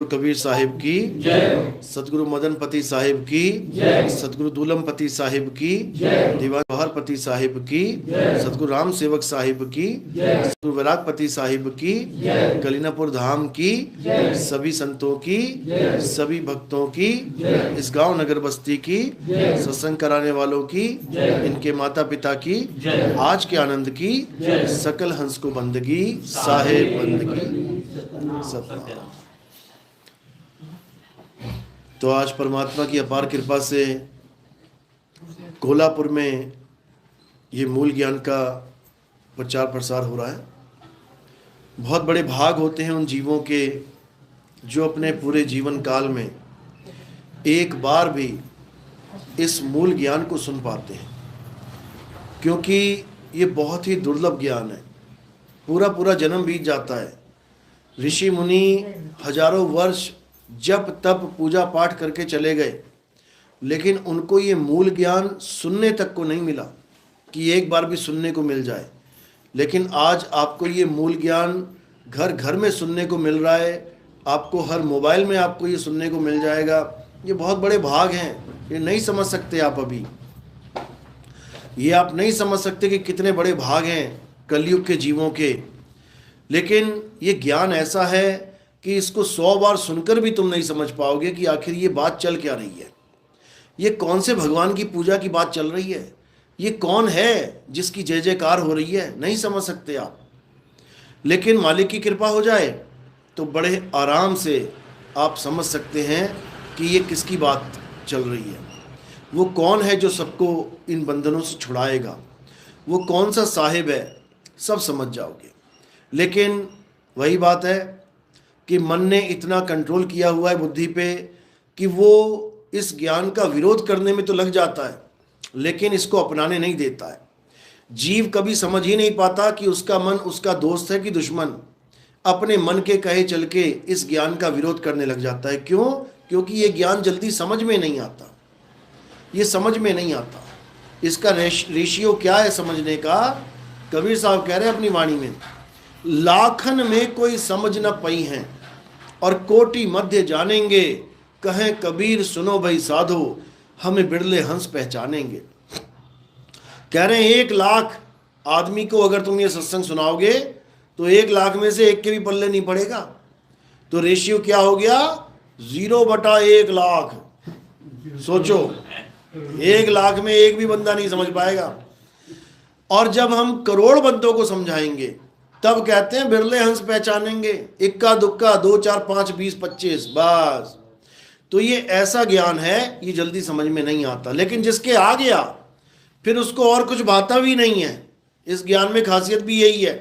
कबीर साहिब की जय। सतगुरु मदन पति साहिब की जय। सतगुरु दूलम पति साहिब की जय। दीवान बहार पति साहिब की जय। सतगुरु राम सेवक साहिब की जय। सतगुरु विराग पति साहिब की जय। कलीनापुर धाम की जय। सभी संतों की जय। सभी भक्तों की जय। इस गांव नगर बस्ती की जय। सत्संग कराने वालों की जय। इनके माता पिता की जय। आज के आनंद की जय। सकल हंस को बंदगी साहेब बंदगी सतनाम। तो आज परमात्मा की अपार कृपा से कोल्हापुर में ये मूल ज्ञान का प्रचार प्रसार हो रहा है। बहुत बड़े भाग होते हैं उन जीवों के जो अपने पूरे जीवन काल में एक बार भी इस मूल ज्ञान को सुन पाते हैं, क्योंकि ये बहुत ही दुर्लभ ज्ञान है। पूरा पूरा जन्म बीत जाता है, ऋषि मुनि हजारों वर्ष जप तप पूजा पाठ करके चले गए, लेकिन उनको ये मूल ज्ञान सुनने तक को नहीं मिला कि एक बार भी सुनने को मिल जाए। लेकिन आज आपको ये मूल ज्ञान घर घर में सुनने को मिल रहा है, आपको हर मोबाइल में आपको ये सुनने को मिल जाएगा। ये बहुत बड़े भाग हैं, ये नहीं समझ सकते आप अभी। ये आप नहीं समझ सकते कि कितने बड़े भाग हैं कलयुग के जीवों के। लेकिन ये ज्ञान ऐसा है कि इसको 100 बार सुनकर भी तुम नहीं समझ पाओगे कि आखिर ये बात चल क्या रही है। ये कौन से भगवान की पूजा की बात चल रही है, ये कौन है जिसकी जय जयकार हो रही है, नहीं समझ सकते आप। लेकिन मालिक की कृपा हो जाए तो बड़े आराम से आप समझ सकते हैं कि ये किसकी बात चल रही है। वो कौन है जो सबको इन बंधनों से छुड़ाएगा, वो कौन सा साहिब है, सब समझ जाओगे। लेकिन वही बात है कि मन ने इतना कंट्रोल किया हुआ है बुद्धि पे कि वो इस ज्ञान का विरोध करने में तो लग जाता है, लेकिन इसको अपनाने नहीं देता है। जीव कभी समझ ही नहीं पाता कि उसका मन उसका दोस्त है कि दुश्मन। अपने मन के कहे चल के इस ज्ञान का विरोध करने लग जाता है। क्यों? क्योंकि ये ज्ञान जल्दी समझ में नहीं आता, ये समझ में नहीं आता। इसका रेशियो क्या है समझने का? कबीर साहब कह रहे हैं अपनी वाणी में, लाखन में कोई समझ न पई हैं और कोटि मध्य जानेंगे, कहें कबीर सुनो भाई साधो, हमें बिरले हंस पहचानेंगे। कह रहे हैं 1 लाख आदमी को अगर तुम ये सत्संग सुनाओगे तो 1 लाख में से एक के भी पल्ले नहीं पड़ेगा। तो रेशियो क्या हो गया? 0/1 लाख। सोचो, 1 लाख में एक भी बंदा नहीं समझ पाएगा। और जब हम करोड़ बंदों को समझाएंगे तब कहते हैं बिरले हंस पहचानेंगे। इक्का दुक्का 2 4 5 20 25 बस। तो ये ऐसा ज्ञान है, ये जल्दी समझ में नहीं आता। लेकिन जिसके आ गया फिर उसको और कुछ भाता भी नहीं है। इस ज्ञान में खासियत भी यही है,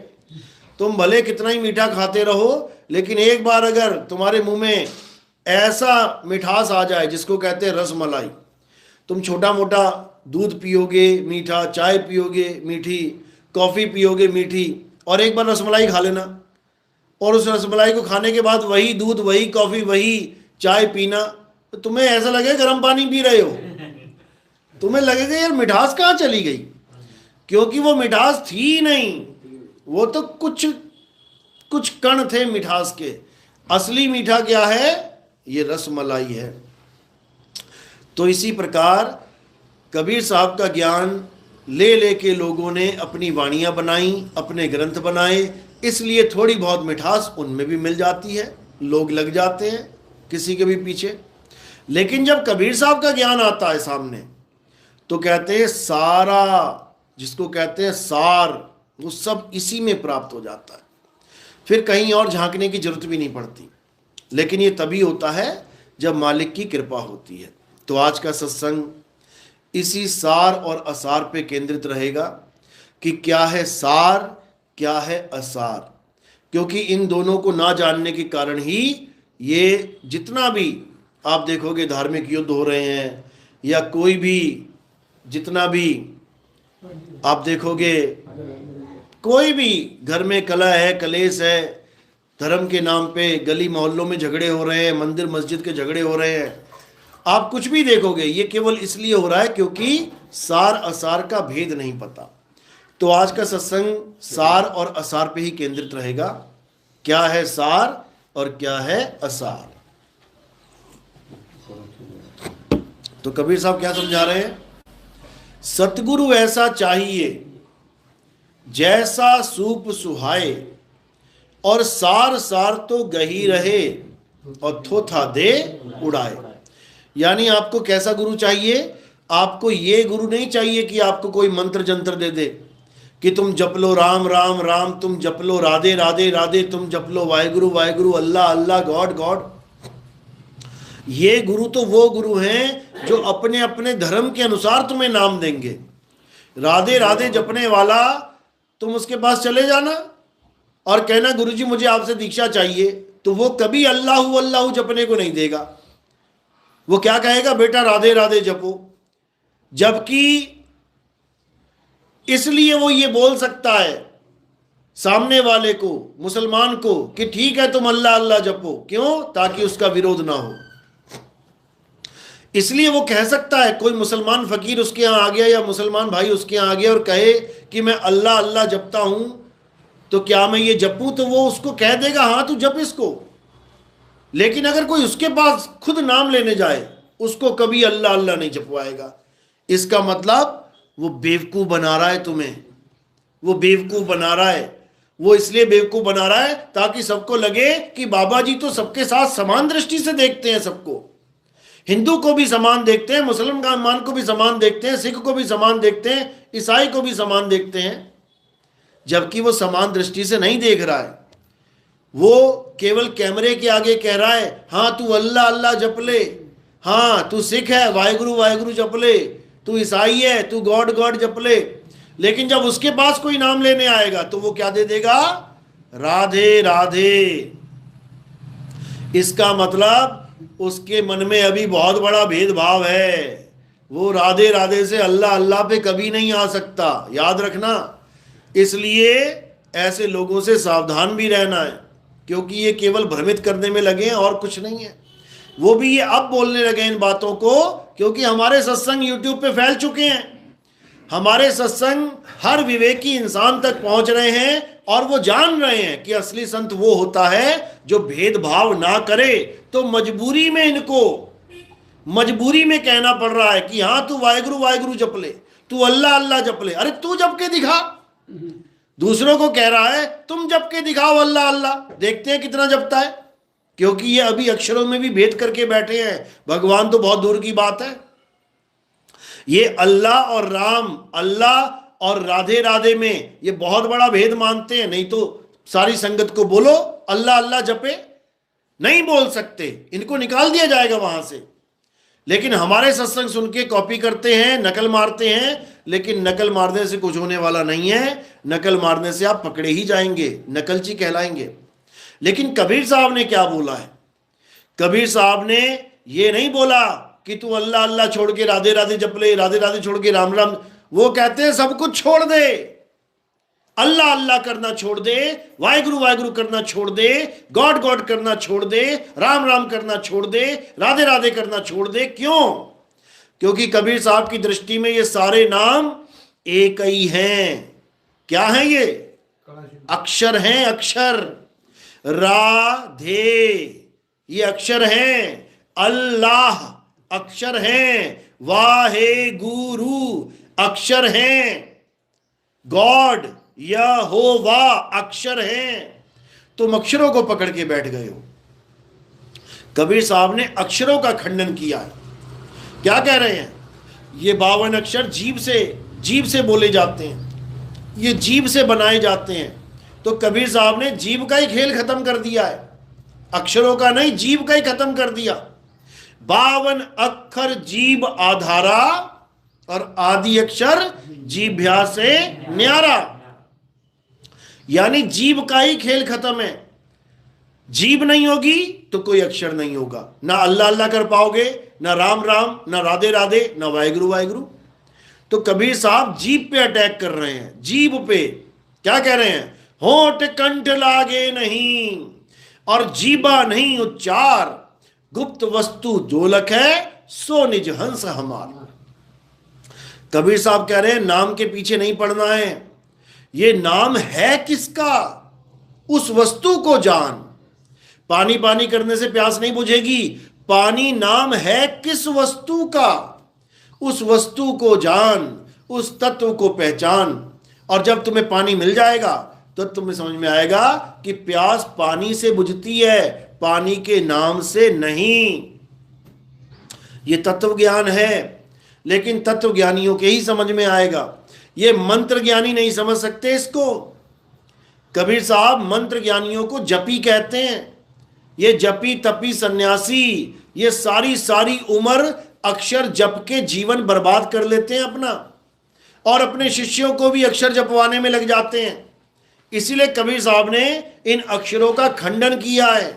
तुम भले कितना ही मीठा खाते रहो, लेकिन एक बार अगर तुम्हारे मुंह में ऐसा मिठास आ जाए जिसको कहते हैं रस मलाई, तुम छोटा मोटा दूध पियोगे मीठा, चाय पियोगे मीठी, कॉफ़ी पियोगे मीठी, और एक बार रसमलाई खा लेना, और उस रसमलाई को खाने के बाद वही दूध, वही कॉफ़ी, वही चाय पीना, तो तुम्हें ऐसा लगेगा गर्म पानी पी रहे हो। तुम्हें लगेगा यार मिठास कहाँ चली गई, क्योंकि वो मिठास थी ही नहीं। वो तो कुछ कण थे मिठास के। असली मीठा क्या है? ये रसमलाई है। तो इसी प्रकार कबीर साहब का ज्ञान ले लेके लोगों ने अपनी वाणियाँ बनाई, अपने ग्रंथ बनाए, इसलिए थोड़ी बहुत मिठास उनमें भी मिल जाती है, लोग लग जाते हैं किसी के भी पीछे। लेकिन जब कबीर साहब का ज्ञान आता है सामने तो कहते हैं सारा, जिसको कहते हैं सार, वो सब इसी में प्राप्त हो जाता है। फिर कहीं और झांकने की जरूरत भी नहीं पड़ती। लेकिन ये तभी होता है जब मालिक की कृपा होती है। तो आज का सत्संग इसी सार और असार पे केंद्रित रहेगा कि क्या है सार, क्या है असार। क्योंकि इन दोनों को ना जानने के कारण ही ये जितना भी आप देखोगे धार्मिक युद्ध हो रहे हैं, या कोई भी जितना भी आप देखोगे, कोई भी घर में कलह है, कलेश है, धर्म के नाम पे गली मोहल्लों में झगड़े हो रहे हैं, मंदिर मस्जिद के झगड़े हो रहे हैं, आप कुछ भी देखोगे ये केवल इसलिए हो रहा है क्योंकि सार असार का भेद नहीं पता। तो आज का सत्संग सार और असार पे ही केंद्रित रहेगा। क्या है सार और क्या है असार। तो कबीर साहब क्या समझा रहे हैं? सतगुरु ऐसा चाहिए जैसा सूप सुहाए, और सार सार तो गही रहे, और थोथा दे उड़ाए। यानी आपको कैसा गुरु चाहिए? आपको ये गुरु नहीं चाहिए कि आपको कोई मंत्र जंत्र दे दे कि तुम जप लो राम राम राम, तुम जप लो राधे राधे राधे, तुम जप लो वाहेगुरु वाहेगुरु, अल्लाह अल्लाह, गॉड गॉड। ये गुरु तो वो गुरु हैं जो अपने अपने धर्म के अनुसार तुम्हें नाम देंगे। राधे राधे जपने वाला, तुम उसके पास चले जाना और कहना गुरुजी मुझे आपसे दीक्षा चाहिए, तो वो कभी अल्लाहु अल्लाहु जपने को नहीं देगा। वो क्या कहेगा? बेटा राधे राधे जपो। जबकि इसलिए वो ये बोल सकता है सामने वाले को, मुसलमान को, कि ठीक है तुम अल्लाह अल्लाह जपो। क्यों? ताकि उसका विरोध ना हो। इसलिए वो कह सकता है, कोई मुसलमान फकीर उसके यहां आ गया या मुसलमान भाई उसके यहां आ गया और कहे कि मैं अल्लाह अल्लाह जपता हूं, तो क्या मैं ये जपूं? तो वो उसको कह देगा हाँ तू जप इसको। लेकिन अगर कोई उसके पास खुद नाम लेने जाए, उसको कभी अल्लाह अल्लाह नहीं जपवाएगा। इसका मतलब वो बेवकूफ बना रहा है तुम्हें, वो बेवकूफ बना रहा है। वो इसलिए बेवकूफ बना रहा है ताकि सबको लगे कि बाबा जी तो सबके साथ समान दृष्टि से देखते हैं, सबको, हिंदू को भी समान देखते हैं, मुसलमान को भी समान देखते हैं, सिख को भी समान देखते हैं, ईसाई को भी समान देखते हैं। जबकि वो समान दृष्टि से नहीं देख रहा है। वो केवल कैमरे के आगे कह रहा है हाँ तू अल्लाह अल्लाह जप ले, हाँ तू सिख है वाहेगुरु वाहेगुरु जप ले, तू ईसाई है तू गॉड गॉड जप ले। लेकिन जब उसके पास कोई नाम लेने आएगा तो वो क्या दे देगा? राधे राधे। इसका मतलब उसके मन में अभी बहुत बड़ा भेदभाव है। वो राधे राधे से अल्लाह अल्लाह पे कभी नहीं आ सकता, याद रखना। इसलिए ऐसे लोगों से सावधान भी रहना है, क्योंकि ये केवल भ्रमित करने में लगे हैं और कुछ नहीं है। वो भी ये अब बोलने लगे इन बातों को क्योंकि हमारे सत्संग यूट्यूब पे फैल चुके हैं। हमारे सत्संग हर विवेकी इंसान तक पहुंच रहे हैं और वो जान रहे हैं कि असली संत वो होता है जो भेदभाव ना करे। तो मजबूरी में इनको मजबूरी में कहना पड़ रहा है कि हाँ तू वाहेगुरु वाहेगुरु जप ले, तू अल्लाह अल्लाह जप ले। अरे तू जप के दिखा। दूसरों को कह रहा है तुम जप के दिखाओ अल्लाह अल्लाह, देखते हैं कितना जपता है। क्योंकि ये अभी अक्षरों में भी भेद करके बैठे हैं, भगवान तो बहुत दूर की बात है। ये अल्लाह और राम, अल्लाह और राधे राधे में ये बहुत बड़ा भेद मानते हैं। नहीं तो सारी संगत को बोलो अल्लाह अल्लाह जपे, नहीं बोल सकते, इनको निकाल दिया जाएगा वहां से। लेकिन हमारे सत्संग सुन के कॉपी करते हैं, नकल मारते हैं। लेकिन नकल मारने से कुछ होने वाला नहीं है। नकल मारने से आप पकड़े ही जाएंगे, नकलची कहलाएंगे। लेकिन कबीर साहब ने क्या बोला है? कबीर साहब ने ये नहीं बोला कि तू अल्लाह अल्लाह छोड़ के राधे राधे जप ले, राधे राधे छोड़ के राम राम। वो कहते हैं सब कुछ छोड़ दे, अल्लाह अल्लाह करना छोड़ दे, वाहेगुरु वाहेगुरु करना छोड़ दे, गॉड गॉड करना छोड़ दे, राम राम करना छोड़ दे, राधे राधे करना छोड़ दे। क्यों? क्योंकि कबीर साहब की दृष्टि में ये सारे नाम एक ही हैं। क्या हैं ये? अक्षर हैं, अक्षर। राधे ये अक्षर हैं, अल्लाह अक्षर हैं, वाहेगुरु अक्षर हैं, गॉड यहोवा अक्षर हैं। तुम अक्षरों को पकड़ के बैठ गए हो। कबीर साहब ने अक्षरों का खंडन किया है। क्या कह रहे हैं? ये 52 अक्षर जीभ से बोले जाते हैं, ये जीभ से बनाए जाते हैं। तो कबीर साहब ने जीभ का ही खेल खत्म कर दिया है, अक्षरों का नहीं, जीभ का ही खत्म कर दिया। 52 अक्षर जीभ आधारा और आदि अक्षर जीभ्या से न्यारा। यानी जीभ का ही खेल खत्म है। जीभ नहीं होगी तो कोई अक्षर नहीं होगा। ना अल्लाह अल्लाह कर पाओगे, ना राम राम, ना राधे राधे, ना वाहेगुरु वाहेगुरु। तो कबीर साहब जीभ पे अटैक कर रहे हैं। जीभ पे क्या कह रहे हैं? होठ कंठ लागे नहीं और जीबा नहीं उच्चार, गुप्त वस्तु जो लख है सो निज हंस हमार। कबीर साहब कह रहे हैं नाम के पीछे नहीं पड़ना है। ये नाम है किसका? उस वस्तु को जान। पानी पानी करने से प्यास नहीं बुझेगी। पानी नाम है किस वस्तु का, उस वस्तु को जान, उस तत्व को पहचान। और जब तुम्हें पानी मिल जाएगा तो तुम्हें समझ में आएगा कि प्यास पानी से बुझती है, पानी के नाम से नहीं। ये तत्व ज्ञान है, लेकिन तत्व ज्ञानियों के ही समझ में आएगा। ये मंत्र ज्ञानी नहीं समझ सकते इसको। कबीर साहब मंत्र ज्ञानियों को जपी कहते हैं। ये जपी तपी सन्यासी ये सारी उम्र अक्षर जप के जीवन बर्बाद कर लेते हैं अपना, और अपने शिष्यों को भी अक्षर जपवाने में लग जाते हैं। इसीलिए कबीर साहब ने इन अक्षरों का खंडन किया है।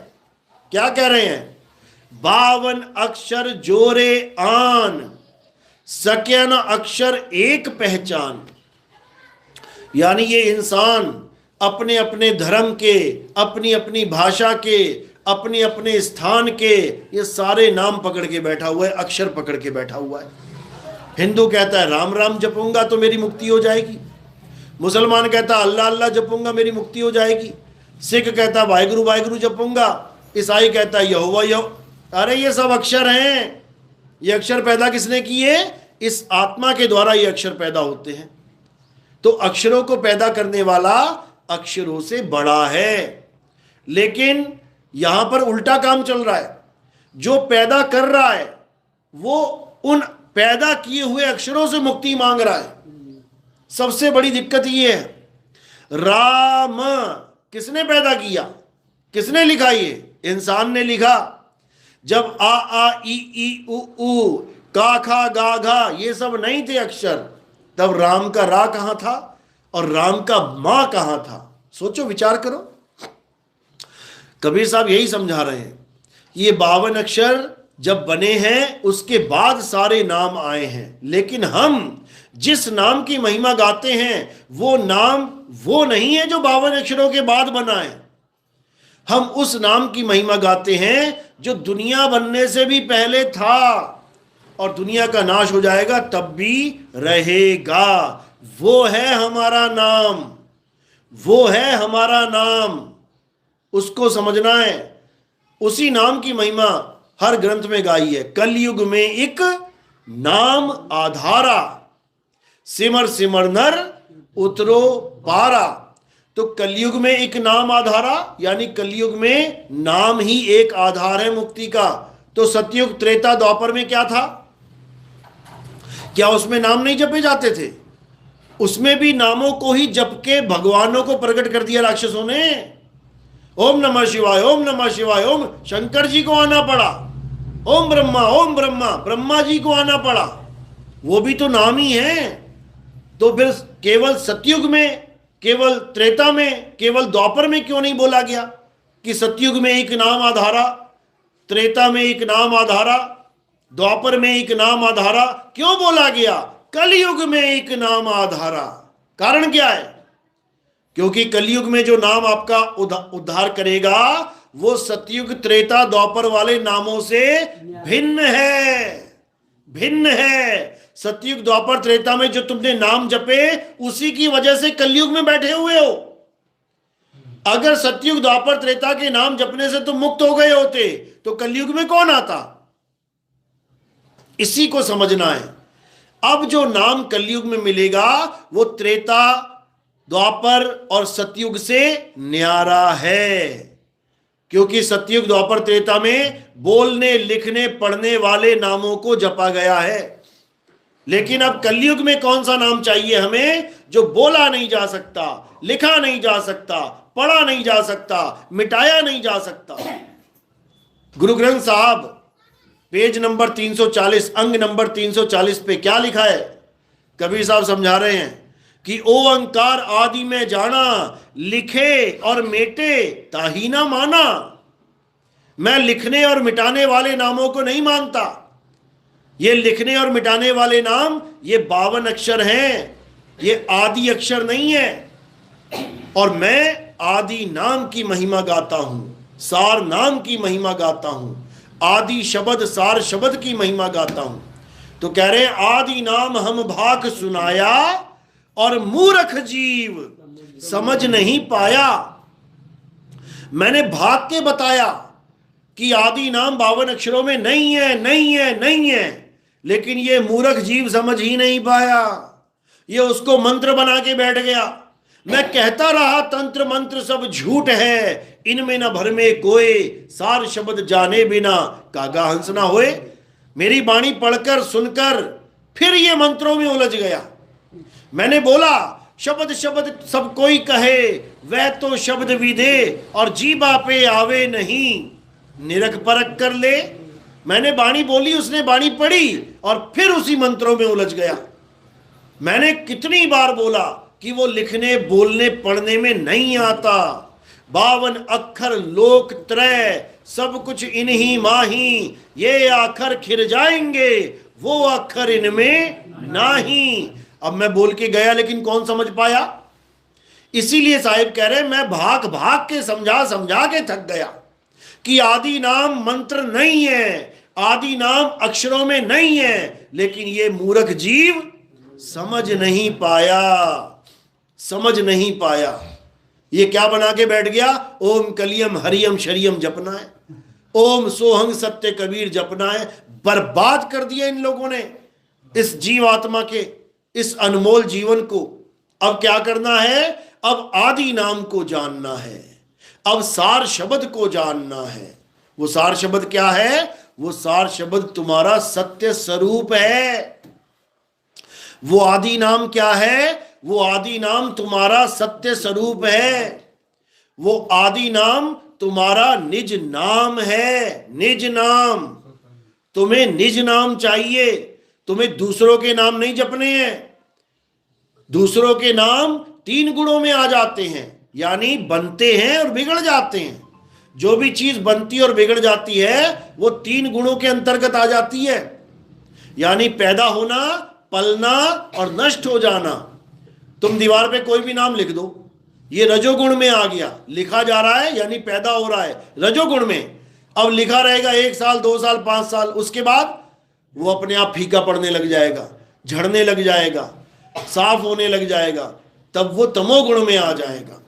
क्या कह रहे हैं? 52 अक्षर जोरे आन, सके न अक्षर एक पहचान। यानी ये इंसान अपने अपने धर्म के, अपनी अपनी भाषा के, अपने अपने स्थान के ये सारे नाम पकड़ के बैठा हुआ है, अक्षर पकड़ के बैठा हुआ है। हिंदू कहता है राम राम जपूंगा तो मेरी मुक्ति हो जाएगी, मुसलमान कहता है अल्लाह अल्लाह जपूंगा मेरी मुक्ति हो जाएगी, सिख कहता है वाहिगुरु वाहिगुरु जपूंगा, ईसाई कहता है यहोवा यहोवा। अरे ये सब अक्षर हैं। ये अक्षर पैदा किसने किए? इस आत्मा के द्वारा ये अक्षर पैदा होते हैं। तो अक्षरों को पैदा करने वाला अक्षरों से बड़ा है। लेकिन यहां पर उल्टा काम चल रहा है। जो पैदा कर रहा है वो उन पैदा किए हुए अक्षरों से मुक्ति मांग रहा है। सबसे बड़ी दिक्कत ये है, राम किसने पैदा किया, किसने लिखा? ये इंसान ने लिखा। जब आ ई उ का खा गा घा ये सब नहीं थे अक्षर, तब राम का रा कहां था और राम का मां कहां था? सोचो, विचार करो। कबीर साहब यही समझा रहे हैं। ये 52 अक्षर जब बने हैं उसके बाद सारे नाम आए हैं। लेकिन हम जिस नाम की महिमा गाते हैं वो नाम वो नहीं है जो 52 अक्षरों के बाद बना है। हम उस नाम की महिमा गाते हैं जो दुनिया बनने से भी पहले था, और दुनिया का नाश हो जाएगा तब भी रहेगा। वो है हमारा नाम, वो है हमारा नाम। उसको समझना है। उसी नाम की महिमा हर ग्रंथ में गाई है। कलयुग में एक नाम आधारा, सिमर सिमर नर उतरो पारा। तो कलयुग में एक नाम आधारा, यानी कलयुग में नाम ही एक आधार है मुक्ति का। तो सतयुग त्रेता द्वापर में क्या था? क्या उसमें नाम नहीं जपे जाते थे? उसमें भी नामों को ही जप के भगवानों को प्रकट कर दिया राक्षसों ने। ओम नमः शिवाय, ओम नमः शिवाय, ओम शंकर जी को आना पड़ा। ओम ब्रह्मा ब्रह्मा जी को आना पड़ा। वो भी तो नाम ही है। तो फिर केवल सतयुग में, केवल त्रेता में, केवल द्वापर में क्यों नहीं बोला गया कि सतयुग में एक नाम आधारा, त्रेता में एक नाम आधारा, द्वापर में एक नाम आधारा? क्यों बोला गया कलयुग में एक नाम आधारा? कारण क्या है? क्योंकि कलयुग में जो नाम आपका उद्धार करेगा वो सतयुग त्रेता द्वापर वाले नामों से भिन्न है, भिन्न है। सतयुग द्वापर त्रेता में जो तुमने नाम जपे उसी की वजह से कलयुग में बैठे हुए हो। अगर सतयुग द्वापर त्रेता के नाम जपने से तुम मुक्त हो गए होते तो कलयुग में कौन आता? इसी को समझना है। अब जो नाम कलयुग में मिलेगा वो त्रेता द्वापर और सतयुग से न्यारा है। क्योंकि सतयुग द्वापर त्रेता में बोलने लिखने पढ़ने वाले नामों को जपा गया है। लेकिन अब कलयुग में कौन सा नाम चाहिए हमें जो बोला नहीं जा सकता, लिखा नहीं जा सकता, पढ़ा नहीं जा सकता, मिटाया नहीं जा सकता? गुरु ग्रंथ साहब पेज नंबर 340 अंग नंबर 340 पे क्या लिखा है? कबीर साहब समझा रहे हैं कि ओंकार आदि में जाना, लिखे और मेटे ताही ना माना। मैं लिखने और मिटाने वाले नामों को नहीं मानता। ये लिखने और मिटाने वाले नाम ये 52 अक्षर हैं, ये आदि अक्षर नहीं है। और मैं आदि नाम की महिमा गाता हूं, सार नाम की महिमा गाता हूं, आदि शब्द सार शब्द की महिमा गाता हूं। तो कह रहे आदि नाम हम भाग सुनाया और मूर्ख जीव समझ नहीं पाया। मैंने भाग के बताया कि आदि नाम 52 अक्षरों में नहीं है, नहीं है, नहीं है, लेकिन ये मूर्ख जीव समझ ही नहीं पाया, ये उसको मंत्र बना के बैठ गया। मैं कहता रहा तंत्र मंत्र सब झूठ है, इनमें न भर में कोई, सार शब्द जाने बिना कागा हंस ना होए। मेरी वाणी पढ़कर सुनकर फिर ये मंत्रों में उलझ गया। मैंने बोला शब्द शब्द सब कोई कहे, वह तो शब्द विदे और जीवा पे आवे नहीं, निरख परख कर ले। मैंने वाणी बोली, उसने वाणी पढ़ी और फिर उसी मंत्रों में उलझ गया। मैंने कितनी बार बोला कि वो लिखने बोलने पढ़ने में नहीं आता। 52 अक्षर लोक त्रय, सब कुछ इन्हीं माही, ये अक्षर खिर जाएंगे, वो अक्षर इनमें नहीं। अब मैं बोल के गया, लेकिन कौन समझ पाया? इसीलिए साहिब कह रहे मैं भाग भाग के समझा समझा के थक गया कि आदि नाम मंत्र नहीं है, आदि नाम अक्षरों में नहीं है, लेकिन ये मूर्ख जीव समझ नहीं पाया, समझ नहीं पाया। ये क्या बना के बैठ गया? ओम कलियम हरियम शरियम जपना है, ओम सोहंग सत्य कबीर जपना है। बर्बाद कर दिया इन लोगों ने इस जीवात्मा के इस अनमोल जीवन को। अब क्या करना है? अब आदि नाम को जानना है, अब सार शब्द को जानना है। वो सार शब्द क्या है? वो सार शब्द तुम्हारा सत्य स्वरूप है। वो आदि नाम क्या है? वो आदि नाम तुम्हारा सत्य स्वरूप है। वो आदि नाम तुम्हारा निज नाम है, निज नाम। तुम्हें निज नाम चाहिए, तुम्हें दूसरों के नाम नहीं जपने हैं। दूसरों के नाम 3 गुणों में आ जाते हैं, यानी बनते हैं और बिगड़ जाते हैं। जो भी चीज बनती और बिगड़ जाती है वो 3 गुणों के अंतर्गत आ जाती है, यानी पैदा होना, पलना और नष्ट हो जाना। तुम दीवार पे कोई भी नाम लिख दो, ये रजोगुण में आ गया, लिखा जा रहा है यानी पैदा हो रहा है रजोगुण में। अब लिखा रहेगा 1 साल 2 साल 5 साल, उसके बाद वो अपने आप फीका पड़ने लग जाएगा, झड़ने लग जाएगा, साफ होने लग जाएगा, तब वो तमोगुण में आ जाएगा।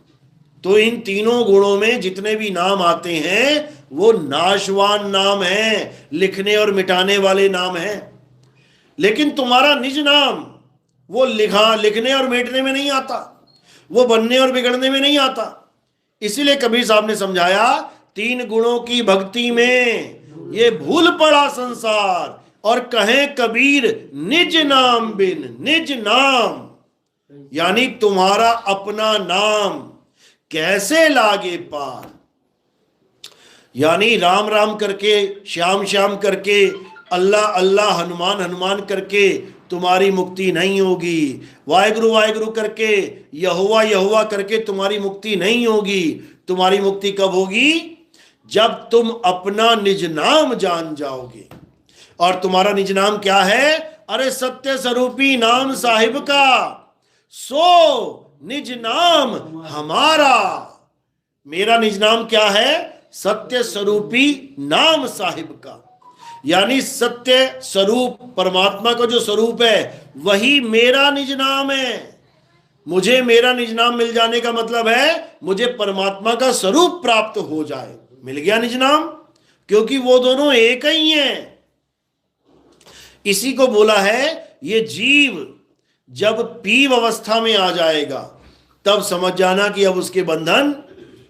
तो इन तीनों गुणों में जितने भी नाम आते हैं वो नाशवान नाम हैं, लिखने और मिटाने वाले नाम हैं। लेकिन तुम्हारा निज नाम वो लिखने और मिटने में नहीं आता, वो बनने और बिगड़ने में नहीं आता। इसीलिए कबीर साहब ने समझाया 3 गुणों की भक्ति में ये भूल पड़ा संसार, और कहें कबीर निज नाम बिन, निज नाम यानी तुम्हारा अपना नाम कैसे लागे पार। यानी राम राम करके, श्याम श्याम करके, अल्लाह अल्लाह हनुमान हनुमान करके तुम्हारी मुक्ति नहीं होगी। वाहिगुरु वाहिगुरु करके, यहोवा यहोवा करके तुम्हारी मुक्ति नहीं होगी। तुम्हारी मुक्ति कब होगी? जब तुम अपना निज नाम जान जाओगे। और तुम्हारा निज नाम क्या है? अरे सत्य स्वरूपी नाम साहिब का, सो निज नाम हमारा। मेरा निज नाम क्या है? सत्य स्वरूपी नाम साहिब का, यानी सत्य स्वरूप परमात्मा का जो स्वरूप है वही मेरा निज नाम है। मुझे मेरा निज नाम मिल जाने का मतलब है मुझे परमात्मा का स्वरूप प्राप्त हो जाए। मिल गया निज नाम, क्योंकि वो दोनों एक ही हैं। इसी को बोला है ये जीव जब पीव अवस्था में आ जाएगा तब समझ जाना कि अब उसके बंधन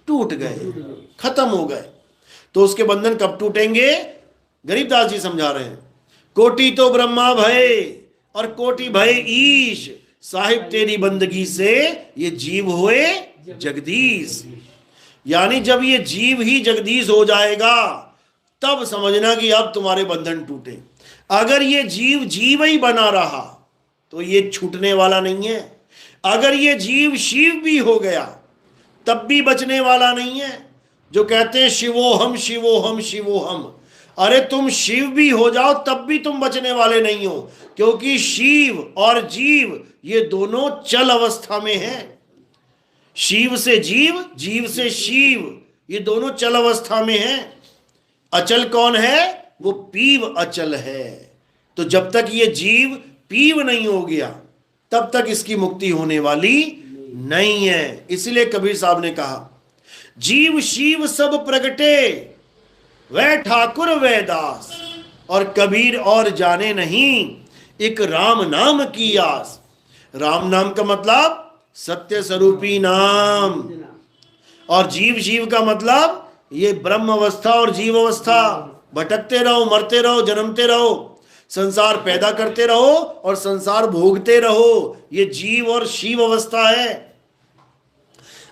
टूट गए, खत्म हो गए। तो उसके बंधन कब टूटेंगे? गरीबदास जी समझा रहे हैं, कोटि तो ब्रह्मा भय और कोटि भय ईश, साहिब तेरी बंदगी से ये जीव हुए जगदीश। यानी जब ये जीव ही जगदीश हो जाएगा तब समझना कि अब तुम्हारे बंधन टूटे। अगर ये जीव जीव ही बना रहा तो ये छूटने वाला नहीं है। अगर ये जीव शिव भी हो गया तब भी बचने वाला नहीं है। जो कहते हैं शिवोहम शिवोहम शिवोहम, अरे तुम शिव भी हो जाओ तब भी तुम बचने वाले नहीं हो, क्योंकि शिव और जीव ये दोनों चल अवस्था में हैं। शिव से जीव, जीव से शिव, ये दोनों चल अवस्था में हैं। अचल कौन है? वो पीव अचल है। तो जब तक ये जीव पीव नहीं हो गया तब तक इसकी मुक्ति होने वाली नहीं है। इसलिए कबीर साहब ने कहा जीव शिव सब प्रगटे, वह ठाकुर वह दास, और कबीर और जाने नहीं, एक राम नाम की आस। राम नाम का मतलब सत्य स्वरूपी नाम, और जीव जीव का मतलब ये ब्रह्म अवस्था और जीव अवस्था। भटकते रहो, मरते रहो, जन्मते रहो, संसार पैदा करते रहो और संसार भोगते रहो, ये जीव और शिव अवस्था है।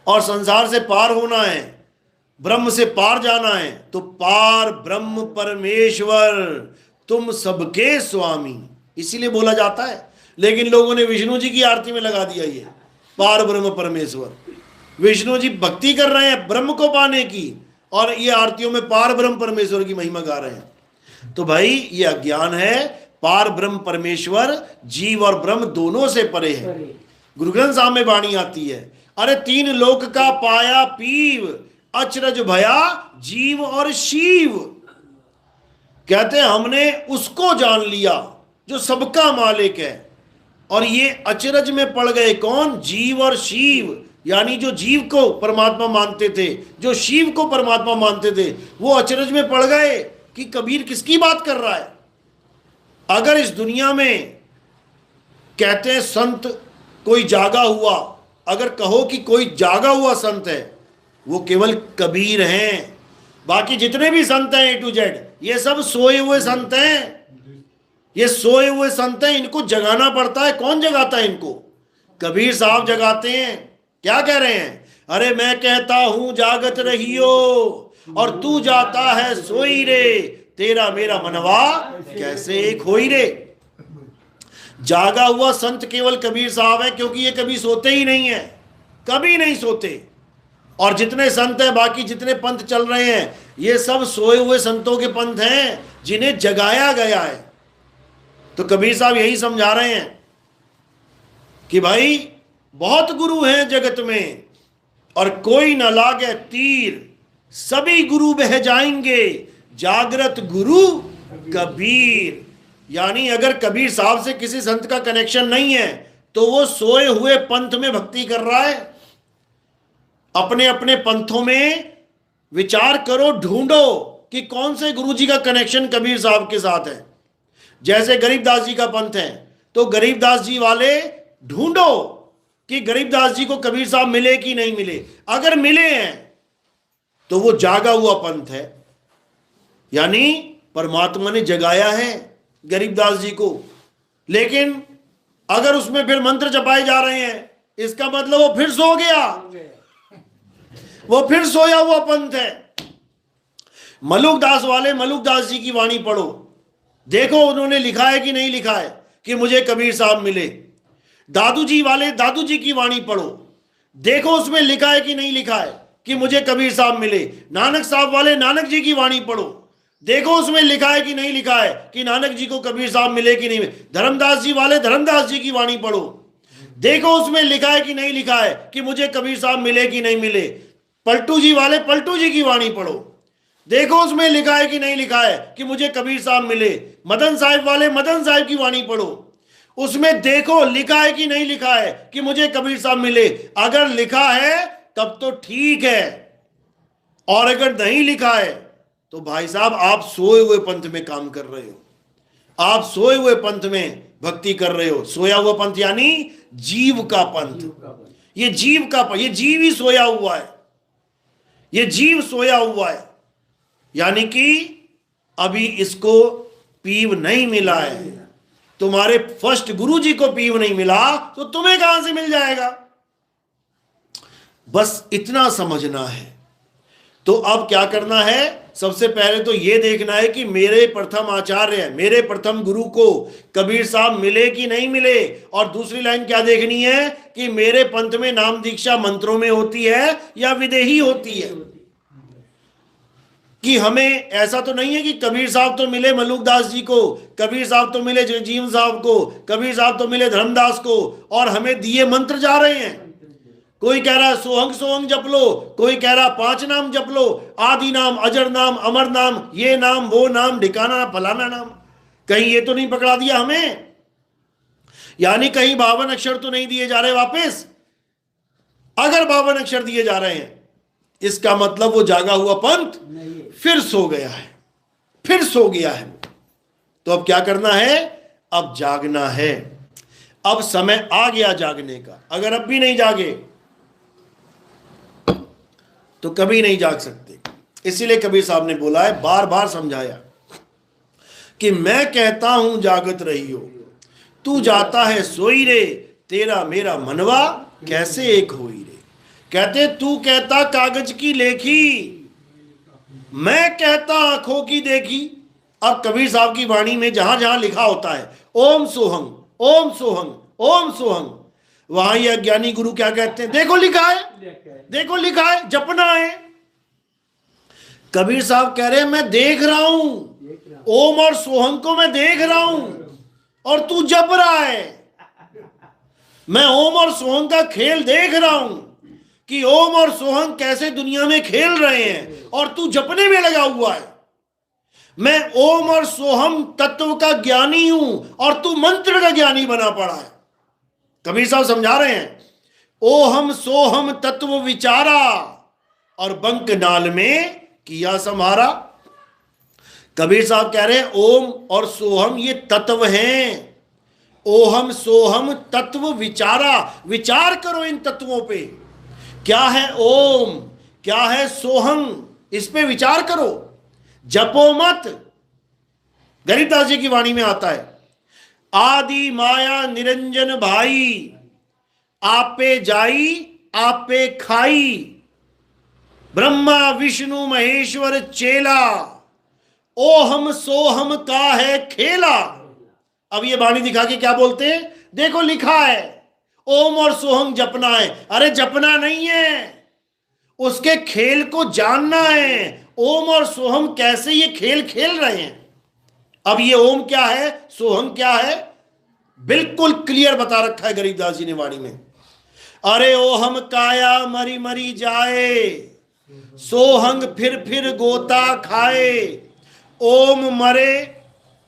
और संसार से पार होना है, ब्रह्म से पार जाना है, तो पार ब्रह्म परमेश्वर तुम सबके स्वामी, इसीलिए बोला जाता है। लेकिन लोगों ने विष्णु जी की आरती में लगा दिया ये पार ब्रह्म परमेश्वर। विष्णु जी भक्ति कर रहे हैं ब्रह्म को पाने की, और ये आरतियों में पार ब्रह्म परमेश्वर की महिमा गा रहे हैं। तो भाई ये अज्ञान है। पार ब्रह्म परमेश्वर जीव और ब्रह्म दोनों से परे है। गुरु ग्रंथ साहब में वाणी आती है, अरे तीन लोक का पाया पीव, अचरज भया जीव और शिव। कहते हैं हमने उसको जान लिया जो सबका मालिक है, और ये अचरज में पड़ गए कौन? जीव और शिव। यानी जो जीव को परमात्मा मानते थे, जो शिव को परमात्मा मानते थे, वो अचरज में पड़ गए कि कबीर किसकी बात कर रहा है। अगर इस दुनिया में कहते हैं संत कोई जागा हुआ, अगर कहो कि कोई जागा हुआ संत है, वो केवल कबीर हैं। बाकी जितने भी संत हैं A to Z, ये सब सोए हुए संत हैं। ये सोए हुए संत हैं, इनको जगाना पड़ता है। कौन जगाता है इनको? कबीर साहब जगाते हैं। क्या कह रहे हैं? अरे मैं कहता हूं जागत रहियो, और तू जाता है सोई रे, तेरा मेरा मनवा कैसे एक होई रे। जागा हुआ संत केवल कबीर साहब है, क्योंकि ये कभी सोते ही नहीं है, कभी नहीं सोते। और जितने संत हैं, बाकी जितने पंथ चल रहे हैं, ये सब सोए हुए संतों के पंथ हैं जिन्हें जगाया गया है। तो कबीर साहब यही समझा रहे हैं कि भाई बहुत गुरु हैं जगत में, और कोई न लागे तीर, सभी गुरु बह जाएंगे, जागृत गुरु कबीर। यानी अगर कबीर साहब से किसी संत का कनेक्शन नहीं है, तो वो सोए हुए पंथ में भक्ति कर रहा है। अपने अपने पंथों में विचार करो, ढूंढो कि कौन से गुरु जी का कनेक्शन कबीर साहब के साथ है। जैसे गरीबदास जी का पंथ है, तो गरीबदास जी वाले ढूंढो कि गरीबदास जी को कबीर साहब मिले कि नहीं मिले। अगर मिले हैं तो वो जागा हुआ पंथ है, यानी परमात्मा ने जगाया है गरीबदास जी को। लेकिन अगर उसमें फिर मंत्र जपाए जा रहे हैं, इसका मतलब वो फिर सो गया, वो फिर सोया हुआ पंथ है। मलुकदास वाले मलुकदास जी की वाणी पढ़ो, देखो उन्होंने लिखा है कि नहीं लिखा है कि मुझे कबीर साहब मिले। दादू जी वाले दादू जी की वाणी पढ़ो, देखो उसमें लिखा है कि नहीं लिखा है कि मुझे कबीर साहब मिले। नानक साहब वाले नानक जी की वाणी पढ़ो, देखो उसमें लिखा है कि नहीं लिखा है कि नानक जी को कबीर साहब मिले कि नहीं मिले। धर्मदास जी वाले धर्मदास जी की वाणी पढ़ो, देखो उसमें लिखा है कि नहीं लिखा है कि मुझे कबीर साहब मिले कि नहीं मिले। पलटू जी वाले पलटू जी की वाणी पढ़ो, देखो उसमें लिखा है कि नहीं लिखा है कि मुझे कबीर साहब मिले। मदन साहिब वाले मदन साहिब की वाणी पढ़ो, उसमें देखो लिखा है कि नहीं लिखा है कि मुझे कबीर साहब मिले। अगर लिखा है तब तो ठीक है, और अगर नहीं लिखा है तो भाई साहब आप सोए हुए पंथ में काम कर रहे हो, आप सोए हुए पंथ में भक्ति कर रहे हो। सोया हुआ पंथ यानी जीव का पंथ। ये जीव का पंथ, ये जीव ही सोया हुआ है, ये जीव सोया हुआ है, यानी कि अभी इसको पीव नहीं मिला है। तुम्हारे फर्स्ट गुरु जी को पीव नहीं मिला तो तुम्हें कहां से मिल जाएगा। बस इतना समझना है। तो अब क्या करना है? सबसे पहले तो यह देखना है कि मेरे प्रथम आचार्य, मेरे प्रथम गुरु को कबीर साहब मिले कि नहीं मिले। और दूसरी लाइन क्या देखनी है कि मेरे पंथ में नाम दीक्षा मंत्रों में होती है या विदेही होती है। कि हमें ऐसा तो नहीं है कि कबीर साहब तो मिले मलुकदास जी को, कबीर साहब तो मिले जगजीवन साहब को, कबीर साहब तो मिले धर्मदास को, और हमें दिए मंत्र जा रहे हैं। कोई कह रहा है सोहंग सोहंग जप लो, कोई कह रहा 5 नाम जप लो, आदि नाम, अजर नाम, अमर नाम, ये नाम, वो नाम, ढिकाना, फलाना नाम। कहीं ये तो नहीं पकड़ा दिया हमें? यानी कहीं 52 अक्षर तो नहीं दिए जा रहे वापस? अगर 52 अक्षर दिए जा रहे हैं, इसका मतलब वो जागा हुआ पंथ फिर सो गया है। फिर सो गया है। तो अब क्या करना है? अब जागना है। अब समय आ गया जागने का। अगर अब भी नहीं जागे तो कभी नहीं जाग सकते। इसीलिए कबीर साहब ने बोला है, बार बार समझाया कि मैं कहता हूं जागत रही हो, तू जाता है सोई रे, तेरा मेरा मनवा कैसे एक होई रे। कहते तू कहता कागज की लेखी, मैं कहता आंखों की देखी। अब कबीर साहब की वाणी में जहां जहां लिखा होता है ओम सोहंग, ओम सोहंग, ओम सोहंग, वहां ये अज्ञानी गुरु क्या कहते हैं? देखो लिखा है, देखो लिखा है, जपना है। कबीर साहब कह रहे हैं मैं देख रहा हूं, ओम और सोहंग को मैं देख रहा हूं और तू जप रहा है। मैं ओम और सोहंग का खेल देख रहा हूं कि ओम और सोहंग कैसे दुनिया में खेल रहे हैं और तू जपने में लगा हुआ है। मैं ओम और सोहम तत्व का ज्ञानी हूं और तू मंत्र का ज्ञानी बना पड़ा है। कबीर साहब समझा रहे हैं, ओहम सोहम तत्व विचारा और बंक नाल में किया समारा। कबीर साहब कह रहे हैं ओम और सोहम ये तत्व हैं। ओहम सोहम तत्व विचारा, विचार करो इन तत्वों पे। क्या है ओम, क्या है सोहम, इस पे विचार करो, जपो मत। गरीबदास जी की वाणी में आता है, आदि माया निरंजन भाई, आपे जाई आपे खाई, ब्रह्मा विष्णु महेश्वर चेला, ओहम सोहम का है खेला। अब ये वाणी दिखा के क्या बोलते हैं? देखो लिखा है ओम और सोहम जपना है। अरे जपना नहीं है, उसके खेल को जानना है। ओम और सोहम कैसे ये खेल खेल रहे हैं। अब ये ओम क्या है, सोहम क्या है, बिल्कुल क्लियर बता रखा है गरीबदास जी ने वाणी में। अरे ओहम काया मरी मरी जाए, सोहंग फिर गोता खाए, ओम मरे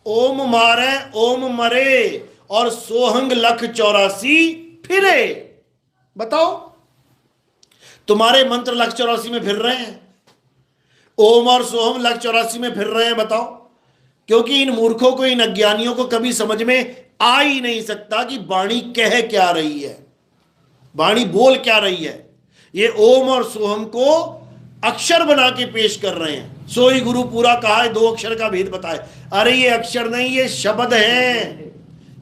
ओम मारे ओम मरे और सोहंग लख 84 फिरे। बताओ, तुम्हारे मंत्र लख 84 में फिर रहे हैं, ओम और सोहम लख 84 में फिर रहे हैं। बताओ, क्योंकि इन मूर्खों को, इन अज्ञानियों को कभी समझ में आ ही नहीं सकता कि वाणी कह क्या रही है, वाणी बोल क्या रही है। ये ओम और सोहम को अक्षर बना के पेश कर रहे हैं। सोई गुरु पूरा कहा है, 2 अक्षर का भेद बताए। अरे ये अक्षर नहीं, ये शब्द हैं,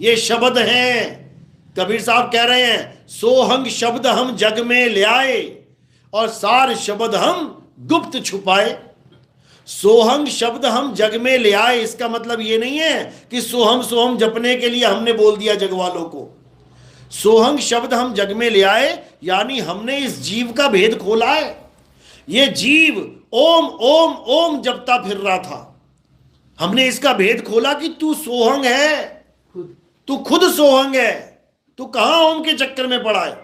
ये शब्द हैं। कबीर साहब कह रहे हैं सोहंग शब्द हम जग में ले आए और सार शब्द हम गुप्त छुपाए। सोहंग शब्द हम जग में ले आए, इसका मतलब ये नहीं है कि सोहम सोहम जपने के लिए हमने बोल दिया जग वालों को। सोहंग शब्द हम जग में ले आए यानी हमने इस जीव का भेद खोला है। ये जीव ओम ओम ओम जपता फिर रहा था, हमने इसका भेद खोला कि तू सोहंग है, तू खुद सोहंग है, तू कहां ओम के चक्कर में पड़ा है।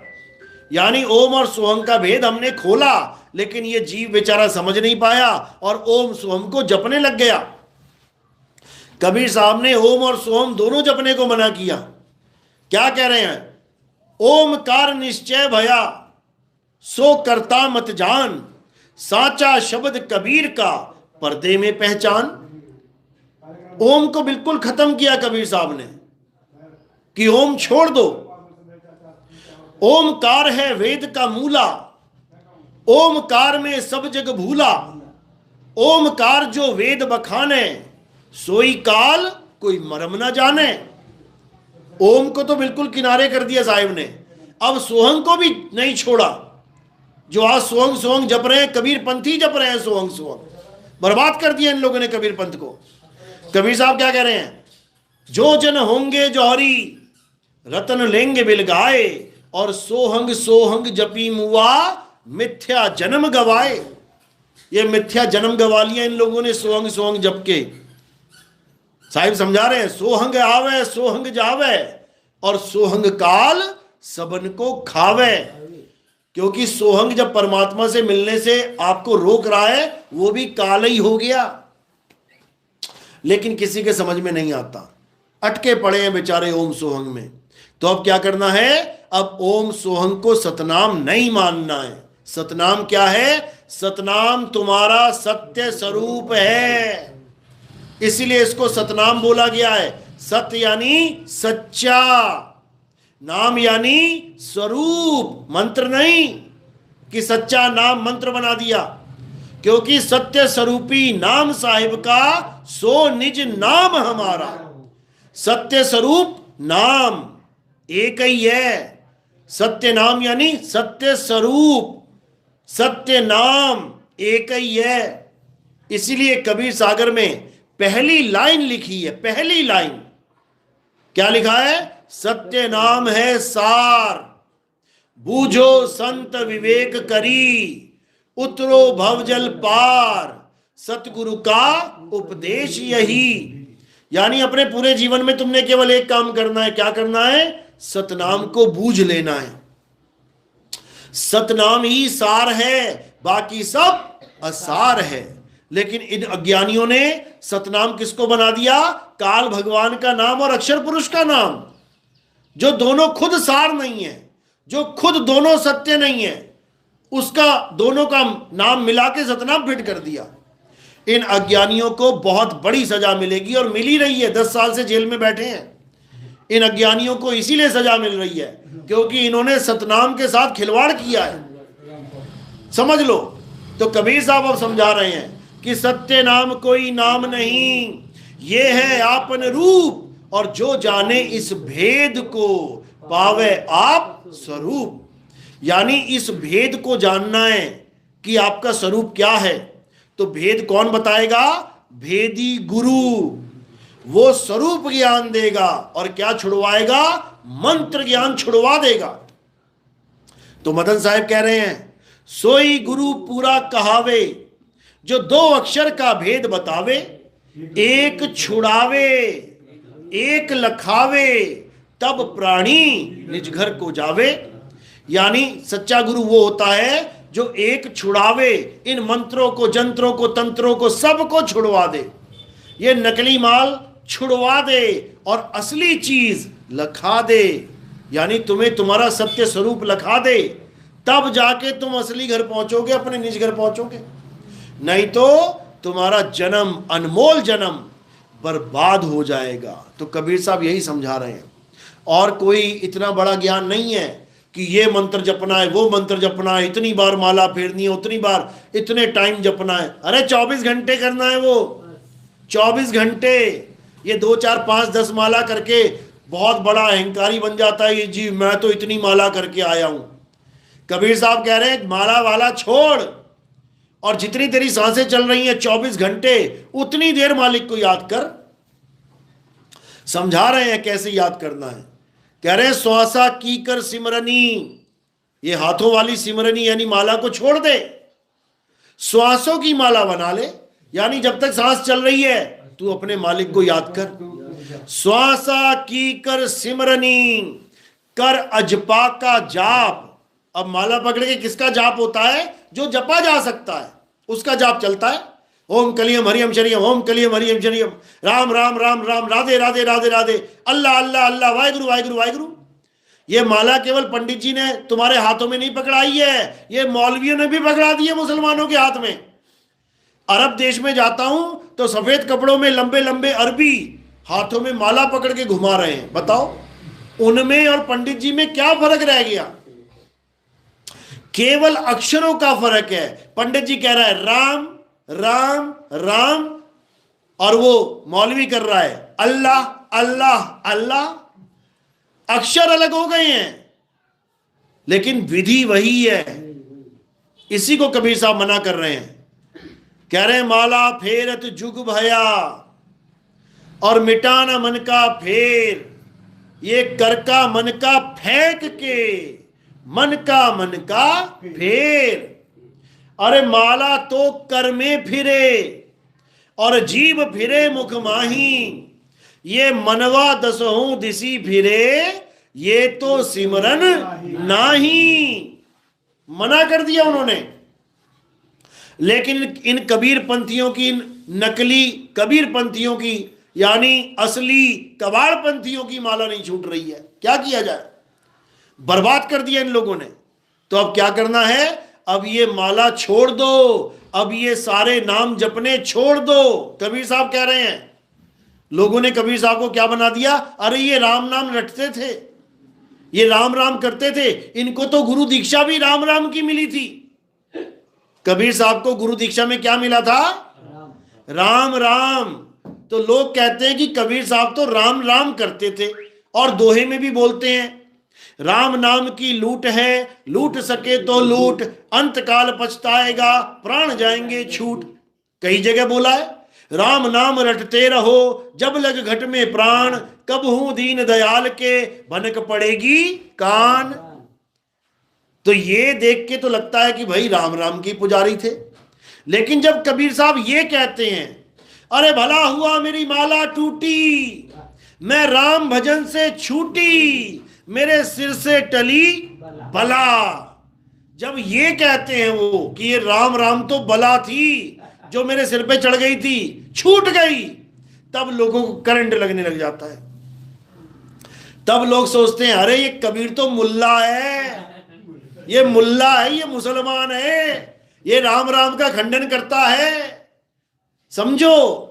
यानी ओम और सोहम का भेद हमने खोला, लेकिन ये जीव बेचारा समझ नहीं पाया और ओम सोहम को जपने लग गया। कबीर साहब ने ओम और सोहम दोनों जपने को मना किया। क्या कह रहे हैं? ओमकार निश्चय भया सो करता मत जान, साचा शब्द कबीर का पर्दे में पहचान। ओम को बिल्कुल खत्म किया कबीर साहब ने कि ओम छोड़ दो। ओमकार है वेद का मूला, ओमकार में सब जग भूला। ओमकार जो वेद बखाने, सोई काल कोई मरम ना जाने। ओम को तो बिल्कुल किनारे कर दिया साहिब ने, अब सोहंग को भी नहीं छोड़ा। जो आज सोहंग सोहंग जप रहे हैं, कबीर पंथी जप रहे हैं सोहंग सोहंग, बर्बाद कर दिया इन लोगों ने कबीर पंथ को। कबीर साहब क्या कह रहे हैं? जो जन होंगे जौहरी रतन लेंगे बिलगाए, और सोहंग सोहंग जपी मुआ मिथ्या जन्म गवाए। ये मिथ्या जन्म गवा लिया इन लोगों ने सोहंग सोहंग जप के। साहिब समझा रहे हैं सोहंग आवे सोहंग जावे और सोहंग काल सबन को खावे। क्योंकि सोहंग जब परमात्मा से मिलने से आपको रोक रहा है, वो भी काल ही हो गया। लेकिन किसी के समझ में नहीं आता, अटके पड़े हैं बेचारे ओम सोहंग में। तो अब क्या करना है? अब ओम सोहंग को सतनाम नहीं मानना है। सतनाम क्या है? सतनाम तुम्हारा सत्य स्वरूप है। इसीलिए इसको सतनाम बोला गया है। सत्य यानी सच्चा, नाम यानी स्वरूप, मंत्र नहीं कि सच्चा नाम मंत्र बना दिया। क्योंकि सत्य स्वरूपी नाम साहिब का सो निज नाम हमारा। सत्य स्वरूप नाम एक ही है। सत्य नाम यानी सत्य स्वरूप, सत्य नाम एक ही है। इसीलिए कबीर सागर में पहली लाइन लिखी है। पहली लाइन क्या लिखा है? सत्य नाम है सार, बूझो संत विवेक करी, उतरो भवजल पार, सतगुरु का उपदेश यही। यानी अपने पूरे जीवन में तुमने केवल एक काम करना है। क्या करना है? सतनाम को बूझ लेना है। सतनाम ही सार है, बाकी सब असार है। लेकिन इन अज्ञानियों ने सतनाम किसको बना दिया? काल भगवान का नाम और अक्षर पुरुष का नाम, जो दोनों खुद सार नहीं है, जो खुद दोनों सत्य नहीं है, उसका दोनों का नाम मिला के सतनाम फिट कर दिया। इन अज्ञानियों को बहुत बड़ी सजा मिलेगी और मिल ही रही है। 10 साल से जेल में बैठे हैं। इन अज्ञानियों को इसीलिए सजा मिल रही है क्योंकि इन्होंने सतनाम के साथ खिलवाड़ किया है। समझ लो। तो कबीर साहब अब समझा रहे हैं कि सत्य नाम कोई नाम नहीं, ये है आपन रूप, और जो जाने इस भेद को पावे आप स्वरूप। यानी इस भेद को जानना है कि आपका स्वरूप क्या है। तो भेद कौन बताएगा? भेदी गुरु। वो स्वरूप ज्ञान देगा और क्या छुड़वाएगा? मंत्र ज्ञान छुड़वा देगा। तो मदन साहब कह रहे हैं, सोई गुरु पूरा कहावे, जो 2 अक्षर का भेद बतावे, एक छुड़ावे एक लखावे, तब प्राणी निज घर को जावे। यानी सच्चा गुरु वो होता है जो एक छुड़ावे, इन मंत्रों को, जंत्रों को, तंत्रों को, सबको छुड़वा दे। ये नकली माल छुड़वा दे और असली चीज लखा दे। यानी तुम्हें तुम्हारा सत्य स्वरूप लखा दे, तब जाके तुम असली घर पहुंचोगे, अपने निज घर पहुंचोगे। नहीं तो तुम्हारा जन्म, अनमोल जन्म बर्बाद हो जाएगा। तो कबीर साहब यही समझा रहे हैं। और कोई इतना बड़ा ज्ञान नहीं है कि ये मंत्र जपना है, वो मंत्र जपना है, इतनी बार माला फेरनी है, उतनी बार, इतने टाइम जपना है। अरे 24 घंटे करना है वो, 24 घंटे। ये 2, 4, 5, 10 माला करके बहुत बड़ा अहंकारी बन जाता है। ये जी मैं तो इतनी माला करके आया हूं। कबीर साहब कह रहे हैं माला वाला छोड़, और जितनी तेरी सांसें चल रही हैं 24 घंटे, उतनी देर मालिक को याद कर। समझा रहे हैं कैसे याद करना है। कह रहे हैं श्वासा की कर सिमरनी, ये हाथों वाली सिमरनी यानी माला को छोड़ दे, श्वासों की माला बना ले। यानी जब तक सांस चल रही है तू अपने मालिक को याद कर। श्वासा की कर सिमरनी, कर अजपा का जाप। अब माला पकड़ के किसका जाप होता है? जो जपा जा सकता है उसका जाप चलता है। ओम कलियम हरियम शरियम, ओम कलियम हरियम शरियम, राम राम राम राम, राधे राधे राधे राधे, अल्लाह अल्लाह अल्लाह, वाहिगुरु वाहिगुरु वाहिगुरु। ये माला केवल पंडित जी ने तुम्हारे हाथों में नहीं पकड़ाई है, ये मौलवियों ने भी पकड़ा दी है मुसलमानों के हाथ में। अरब देश में जाता हूं तो सफेद कपड़ों में लंबे लंबे अरबी हाथों में माला पकड़ के घुमा रहे हैं। बताओ उनमें और पंडित जी में क्या फर्क रह गया? केवल अक्षरों का फर्क है। पंडित जी कह रहा है राम राम राम, और वो मौलवी कर रहा है अल्लाह अल्लाह अल्लाह। अक्षर अलग हो गए हैं लेकिन विधि वही है। इसी को कबीर साहब मना कर रहे हैं। कह रहे हैं माला फेरत जुग भया, और मिटाना मन का फेर, ये कर का मन का फेंक के, मन का फेर। अरे माला तो कर में फिरे और जीव फिरे मुख माही, ये मनवा दसहु दिसी फिरे, ये तो सिमरन नाही। मना कर दिया उन्होंने। लेकिन इन कबीर पंथियों की, नकली कबीर पंथियों की यानी असली कबाड़ पंथियों की माला नहीं छूट रही है। क्या किया जाए? बर्बाद कर दिया इन लोगों ने। तो अब क्या करना है? अब ये माला छोड़ दो, अब ये सारे नाम जपने छोड़ दो। कबीर साहब कह रहे हैं लोगों ने कबीर साहब को क्या बना दिया, अरे ये राम नाम रटते थे, ये राम राम करते थे, इनको तो गुरु दीक्षा भी राम राम की मिली थी। कबीर साहब को गुरु दीक्षा में क्या मिला था, राम राम। तो लोग कहते हैं कि कबीर साहब तो राम राम करते थे, और दोहे में भी बोलते हैं, राम नाम की लूट है, लूट सके तो लूट, अंत काल पछताएगा, प्राण जाएंगे छूट। कई जगह बोला है, राम नाम रटते रहो, जब लग घट में प्राण, कब हूं दीन दयाल के, भनक पड़ेगी कान। तो ये देख के तो लगता है कि भाई राम राम की पुजारी थे। लेकिन जब कबीर साहब ये कहते हैं, अरे भला हुआ मेरी माला टूटी, मैं राम भजन से छूटी, मेरे सिर से टली बला। जब ये कहते हैं वो कि ये राम राम तो बला थी जो मेरे सिर पे चढ़ गई थी, छूट गई, तब लोगों को करंट लगने लग जाता है। तब लोग सोचते हैं, अरे ये कबीर तो मुल्ला है, ये मुल्ला है, ये मुसलमान है, ये राम राम का खंडन करता है, समझो।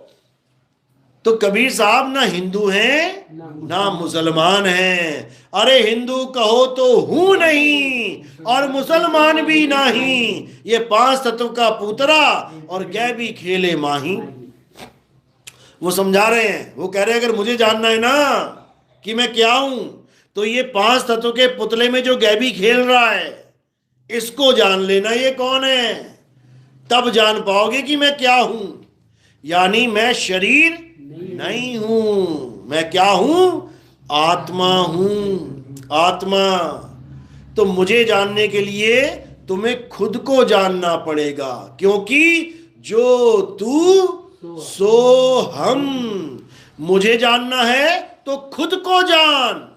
तो कबीर साहब ना हिंदू हैं ना मुसलमान हैं। अरे हिंदू कहो तो हूं नहीं, और मुसलमान भी नहीं, ये 5 तत्व का पुतरा, और गै भी खेले माही। वो समझा रहे हैं, वो कह रहे हैं अगर मुझे जानना है ना कि मैं क्या हूं, तो ये 5 तत्व के पुतले में जो गैबी खेल रहा है, इसको जान लेना ये कौन है, तब जान पाओगे कि मैं क्या हूं। यानी मैं शरीर नहीं हूं, मैं क्या हूं, आत्मा हूं, आत्मा। तो मुझे जानने के लिए तुम्हें खुद को जानना पड़ेगा, क्योंकि जो तू सो हम। मुझे जानना है तो खुद को जान।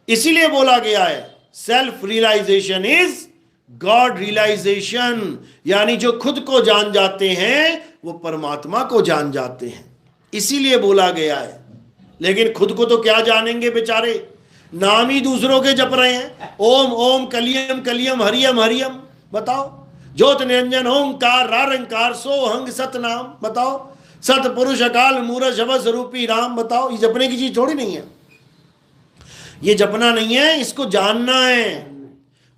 इसीलिए बोला गया है, self realisation is God realisation. यानी जो खुद को जान जाते हैं वो परमात्मा को जान जाते हैं, इसीलिए बोला गया है। लेकिन खुद को तो क्या जानेंगे बेचारे, नाम ही दूसरों के जप रहे हैं, ओम ओम कलियम कलियम हरियम हरियम। बताओ, ज्योत निरंजन ओंकार रारंकार सोहंग सतनाम। बताओ, सतपुरुष अकाल मूरत शब्द स्वरूपी राम। बताओ, ये जपने की चीज थोड़ी नहीं है, ये जपना नहीं है, इसको जानना है।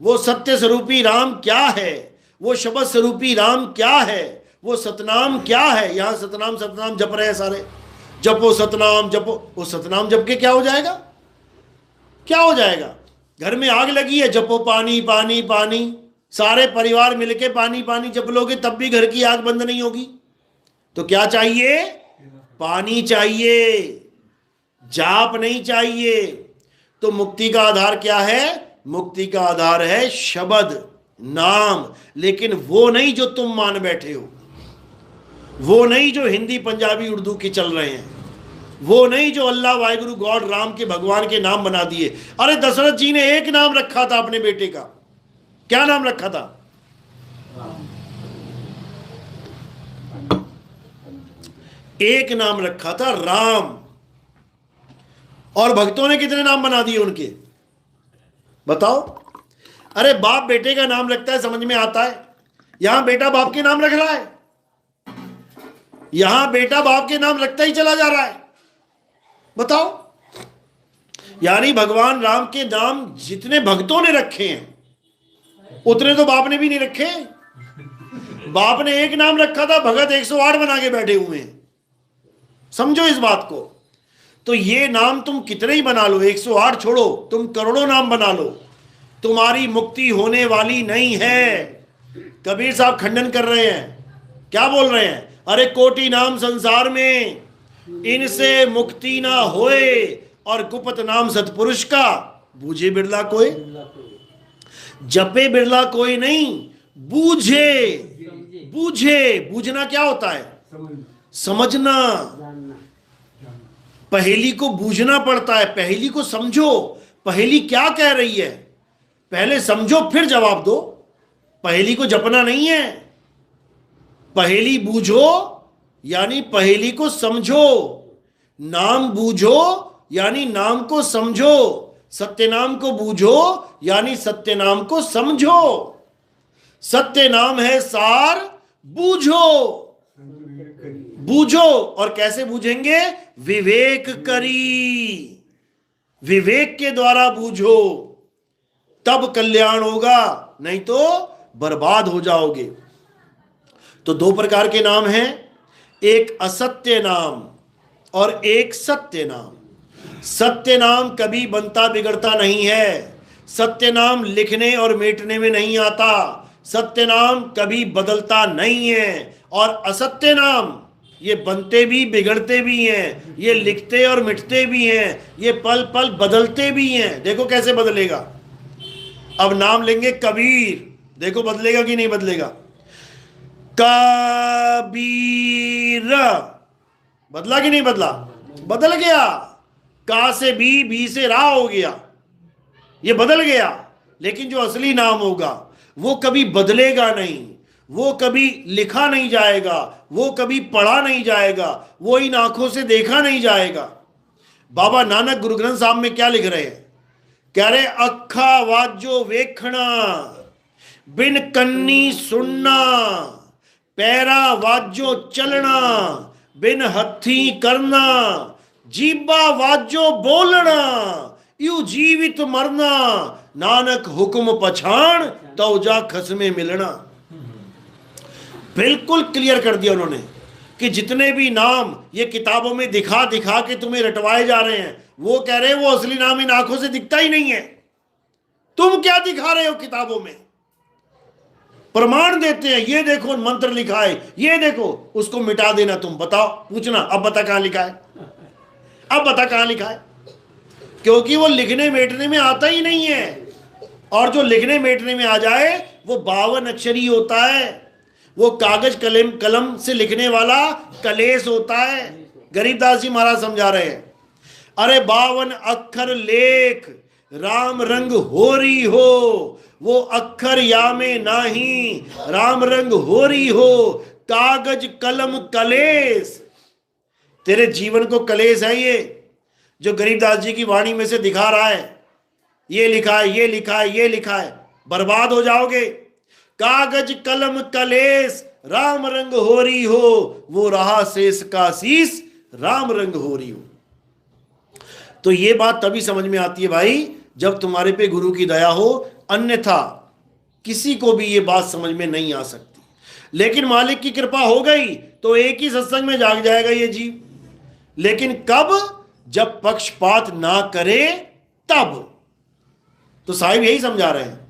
वो सत्य स्वरूपी राम क्या है, वो शब्द स्वरूपी राम क्या है, वो सतनाम क्या है। यहां सतनाम सतनाम जप रहे हैं सारे, जपो सतनाम जपो। वो सतनाम जप के क्या हो जाएगा, क्या हो जाएगा। घर में आग लगी है, जपो पानी पानी पानी, सारे परिवार मिलके पानी पानी जप लोगे, तब भी घर की आग बंद नहीं होगी। तो क्या चाहिए, पानी चाहिए, जाप नहीं चाहिए। तो मुक्ति का आधार क्या है, मुक्ति का आधार है शब्द नाम। लेकिन वो नहीं जो तुम मान बैठे हो, वो नहीं जो हिंदी पंजाबी उर्दू की चल रहे हैं, वो नहीं जो अल्लाह वाहिगुरु गॉड राम के भगवान के नाम बना दिए। अरे दशरथ जी ने एक नाम रखा था अपने बेटे का, क्या नाम रखा था, एक नाम रखा था राम। और भक्तों ने कितने नाम बना दिए उनके, बताओ। अरे बाप बेटे का नाम रखता है, समझ में आता है। यहां बेटा बाप के नाम रख रहा है, यहां बेटा बाप के नाम रखता ही चला जा रहा है। बताओ, यानी भगवान राम के नाम जितने भक्तों ने रखे हैं उतने तो बाप ने भी नहीं रखे। बाप ने एक नाम रखा था, भगत 108 बना के बैठे हुए हैं, समझो इस बात को। तो ये नाम तुम कितने ही बना लो, 108 छोड़ो, तुम करोड़ों नाम बना लो, तुम्हारी मुक्ति होने वाली नहीं है। कबीर साहब खंडन कर रहे हैं, क्या बोल रहे हैं, अरे कोटि नाम संसार में, इनसे मुक्ति ना होए, और गुप्त नाम सतपुरुष का, बूझे बिरला कोई, जपे बिरला कोई नहीं, बूझे। बूझे, बूझना क्या होता है, समझना। पहेली को बूझना पड़ता है, पहेली को समझो, पहेली क्या कह रही है, पहले समझो फिर जवाब दो। पहेली को जपना नहीं है, पहेली बूझो यानी पहेली को समझो, नाम बूझो यानी नाम को समझो, सत्य नाम को बूझो यानी सत्य नाम को समझो। सत्य नाम है सार, बूझो, बूझो, और कैसे बूझेंगे? विवेक करी, विवेक के द्वारा बूझो, तब कल्याण होगा, नहीं तो बर्बाद हो जाओगे। तो दो प्रकार के नाम हैं, एक असत्य नाम और एक सत्य नाम। सत्य नाम कभी बनता बिगड़ता नहीं है, सत्य नाम लिखने और मिटने में नहीं आता, सत्य नाम कभी बदलता नहीं है। और असत्य नाम ये बनते भी बिगड़ते भी हैं, ये लिखते और मिटते भी हैं, ये पल पल बदलते भी हैं। देखो कैसे बदलेगा। अब नाम लेंगे कबीर, देखो बदलेगा कि नहीं बदलेगा? कबीर, बदला कि नहीं बदला? बदल गया। का से बी से रा हो गया, ये बदल गया। लेकिन जो असली नाम होगा वो कभी बदलेगा नहीं, वो कभी लिखा नहीं जाएगा, वो कभी पढ़ा नहीं जाएगा, वो इन आंखों से देखा नहीं जाएगा। बाबा नानक गुरु ग्रंथ साहब में क्या लिख रहे हैं? कह रहे अखा वाजो वेखना, बिन कन्नी सुनना, पैरा वाजो चलना, बिन हथी करना, जीबा वाजो बोलना, यू जीवित मरना, नानक हुक्म पछाण तो जा खसमे मिलना। बिल्कुल क्लियर कर दिया उन्होंने कि जितने भी नाम ये किताबों में दिखा दिखा के तुम्हें रटवाए जा रहे हैं, वो कह रहे हैं वो असली नाम इन आंखों से दिखता ही नहीं है। तुम क्या दिखा रहे हो किताबों में? प्रमाण देते हैं, ये देखो मंत्र लिखा है, ये देखो, उसको मिटा देना। तुम बताओ, पूछना अब बता कहां लिखा है, अब बता कहां लिखा है। क्योंकि वो लिखने मेटने में आता ही नहीं है, और जो लिखने मेटने में आ जाए वो 52 अक्षरी होता है, वो कागज कलम से लिखने वाला कलेश होता है। गरीबदास जी महाराज समझा रहे हैं, अरे 52 अक्षर लेख राम रंग होरी हो, वो अक्षर या में नाही राम रंग होरी हो, कागज कलम कलेश। तेरे जीवन को कलेश है ये जो गरीबदास जी की वाणी में से दिखा रहा है, ये लिखा है, ये लिखा है, ये लिखा है, बर्बाद हो जाओगे। कागज कलम कलेश राम रंग होरी हो, वो रहा शेष का शीश राम रंग होरी हो। तो ये बात तभी समझ में आती है भाई जब तुम्हारे पे गुरु की दया हो, अन्यथा किसी को भी ये बात समझ में नहीं आ सकती। लेकिन मालिक की कृपा हो गई तो एक ही सत्संग में जाग जाएगा ये जीव। लेकिन कब? जब पक्षपात ना करे तब। तो साहिब यही समझा रहे हैं,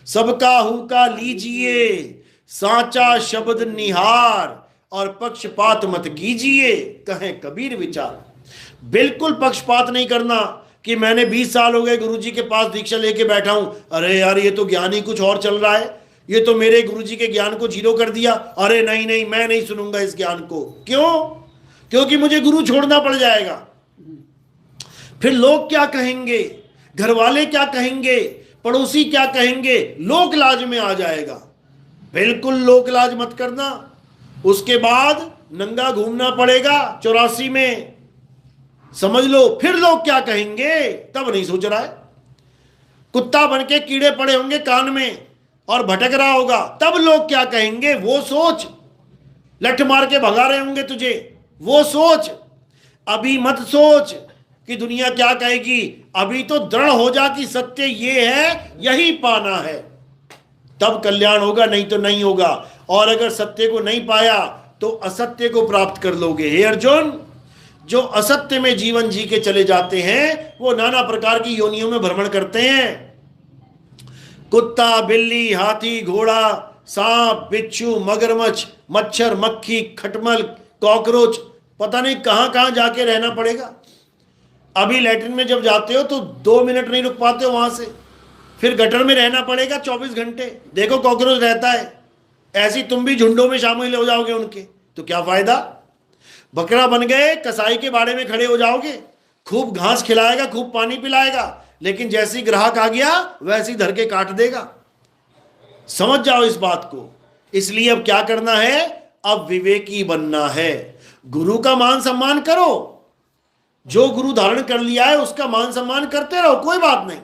सबका हुका लीजिए सांचा शब्द निहार, और पक्षपात मत कीजिए कहे कबीर विचार। बिल्कुल पक्षपात नहीं करना कि मैंने 20 साल हो गए गुरुजी के पास दीक्षा लेके बैठा हूं, अरे यार ये तो ज्ञान ही कुछ और चल रहा है, ये तो मेरे गुरुजी के ज्ञान को जीरो कर दिया, अरे नहीं नहीं मैं नहीं सुनूंगा इस ज्ञान को। क्यों? क्योंकि मुझे गुरु छोड़ना पड़ जाएगा। फिर लोग क्या कहेंगे, घर वाले क्या कहेंगे, पड़ोसी क्या कहेंगे, लोक लाज में आ जाएगा। बिल्कुल लोक लाज मत करना। उसके बाद नंगा घूमना पड़ेगा 84 में, समझ लो। फिर लोग क्या कहेंगे तब नहीं सोच रहा है। कुत्ता बन के कीड़े पड़े होंगे कान में और भटक रहा होगा, तब लोग क्या कहेंगे वो सोच। लठ मार के भगा रहे होंगे तुझे, वो सोच। अभी मत सोच कि दुनिया क्या कहेगी, अभी तो दृढ़ हो जा कि सत्य ये है, यही पाना है, तब कल्याण होगा, नहीं तो नहीं होगा। और अगर सत्य को नहीं पाया तो असत्य को प्राप्त कर लोगे। हे अर्जुन, जो असत्य में जीवन जी के चले जाते हैं वो नाना प्रकार की योनियों में भ्रमण करते हैं। कुत्ता, बिल्ली, हाथी, घोड़ा, सांप, बिच्छू, मगरमच्छ, मच्छर, मक्खी, खटमल, कॉकरोच, पता नहीं कहां कहां जाके रहना पड़ेगा। अभी लैट्रिन में जब जाते हो तो 2 मिनट नहीं रुक पाते हो वहां से, फिर गटर में रहना पड़ेगा 24 घंटे। देखो कॉकरोच रहता है, ऐसी तुम भी झुंडों में शामिल हो जाओगे उनके, तो क्या फायदा। बकरा बन गए, कसाई के बाड़े में खड़े हो जाओगे, खूब घास खिलाएगा, खूब पानी पिलाएगा, लेकिन जैसी ग्राहक आ गया वैसी धर के काट देगा। समझ जाओ इस बात को। इसलिए अब क्या करना है, अब विवेकी बनना है। गुरु का मान सम्मान करो, जो गुरु धारण कर लिया है उसका मान सम्मान करते रहो, कोई बात नहीं।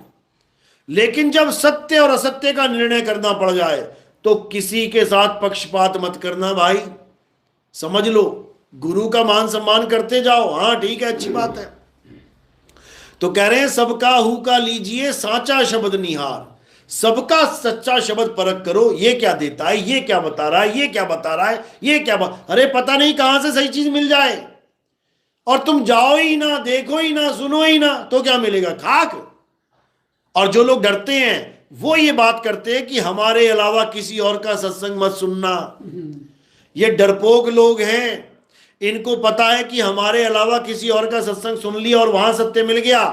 लेकिन जब सत्य और असत्य का निर्णय करना पड़ जाए तो किसी के साथ पक्षपात मत करना भाई, समझ लो। गुरु का मान सम्मान करते जाओ, हाँ ठीक है, अच्छी बात है। तो कह रहे हैं सबका हु का लीजिए साचा शब्द निहार, सबका सच्चा शब्द परख करो, ये क्या देता है, ये क्या बता रहा है, ये क्या बता रहा है, ये क्या अरे पता नहीं कहां से सही चीज मिल जाए, और तुम जाओ ही ना, देखो ही ना, सुनो ही ना, तो क्या मिलेगा, खाक। और जो लोग डरते हैं वो ये बात करते हैं कि हमारे अलावा किसी और का सत्संग मत सुनना। ये डरपोक लोग हैं, इनको पता है कि हमारे अलावा किसी और का सत्संग सुन लिया और वहां सत्य मिल गया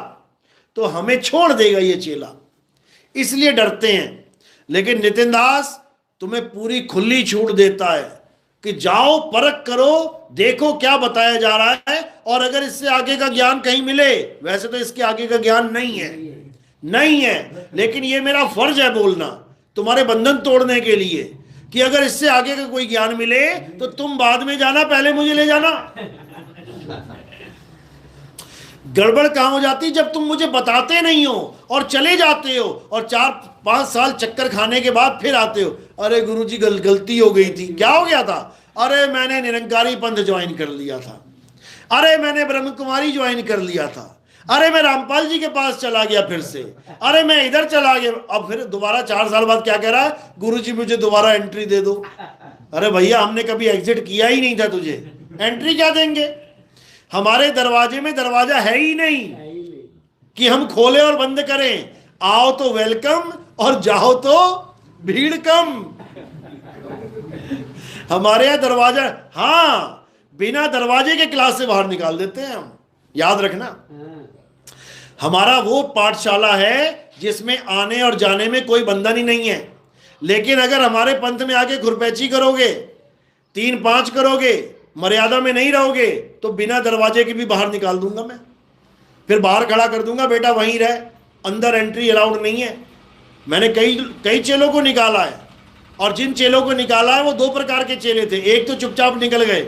तो हमें छोड़ देगा ये चेला, इसलिए डरते हैं। लेकिन नितिन दास तुम्हें पूरी खुली छूट देता है कि जाओ परख करो, देखो क्या बताया जा रहा है, और अगर इससे आगे का ज्ञान कहीं मिले, वैसे तो इसके आगे का ज्ञान नहीं है, लेकिन ये मेरा फर्ज है बोलना तुम्हारे बंधन तोड़ने के लिए कि अगर इससे आगे का कोई ज्ञान मिले तो तुम बाद में जाना, पहले मुझे ले जाना। गड़बड़ कहां हो जाती, जब तुम मुझे बताते नहीं हो और चले जाते हो और 4-5 साल चक्कर खाने के बाद फिर आते हो, अरे गुरुजी गलती हो गई थी। क्या हो गया था? अरे मैंने निरंकारी पंथ ज्वाइन कर लिया था, अरे मैंने ब्रह्म कुमारी ज्वाइन कर लिया था, अरे मैं रामपाल जी के पास चला गया फिर से, अरे मैं इधर चला गया। अब फिर दोबारा 4 साल बाद क्या कह रहा है, गुरुजी मुझे दोबारा एंट्री दे दो। अरे भैया हमने कभी एग्जिट किया ही नहीं था, तुझे एंट्री क्या देंगे? हमारे दरवाजे में दरवाजा है ही नहीं कि हम खोले और बंद करें। आओ तो वेलकम और जाओ तो भीड़ कम। हमारे यहां दरवाजा, हाँ, बिना दरवाजे के क्लास से बाहर निकाल देते हैं हम, याद रखना। हमारा वो पाठशाला है जिसमें आने और जाने में कोई बंधन ही नहीं है। लेकिन अगर हमारे पंथ में आके खुरपैची करोगे, 3-5 करोगे, मर्यादा में नहीं रहोगे, तो बिना दरवाजे के भी बाहर निकाल दूंगा मैं, फिर बाहर खड़ा कर दूंगा, बेटा वहीं रह, अंदर एंट्री अलाउड नहीं है। मैंने कई चेलों को निकाला है, और जिन चेलों को निकाला है वो 2 प्रकार के चेले थे। एक तो चुपचाप निकल गए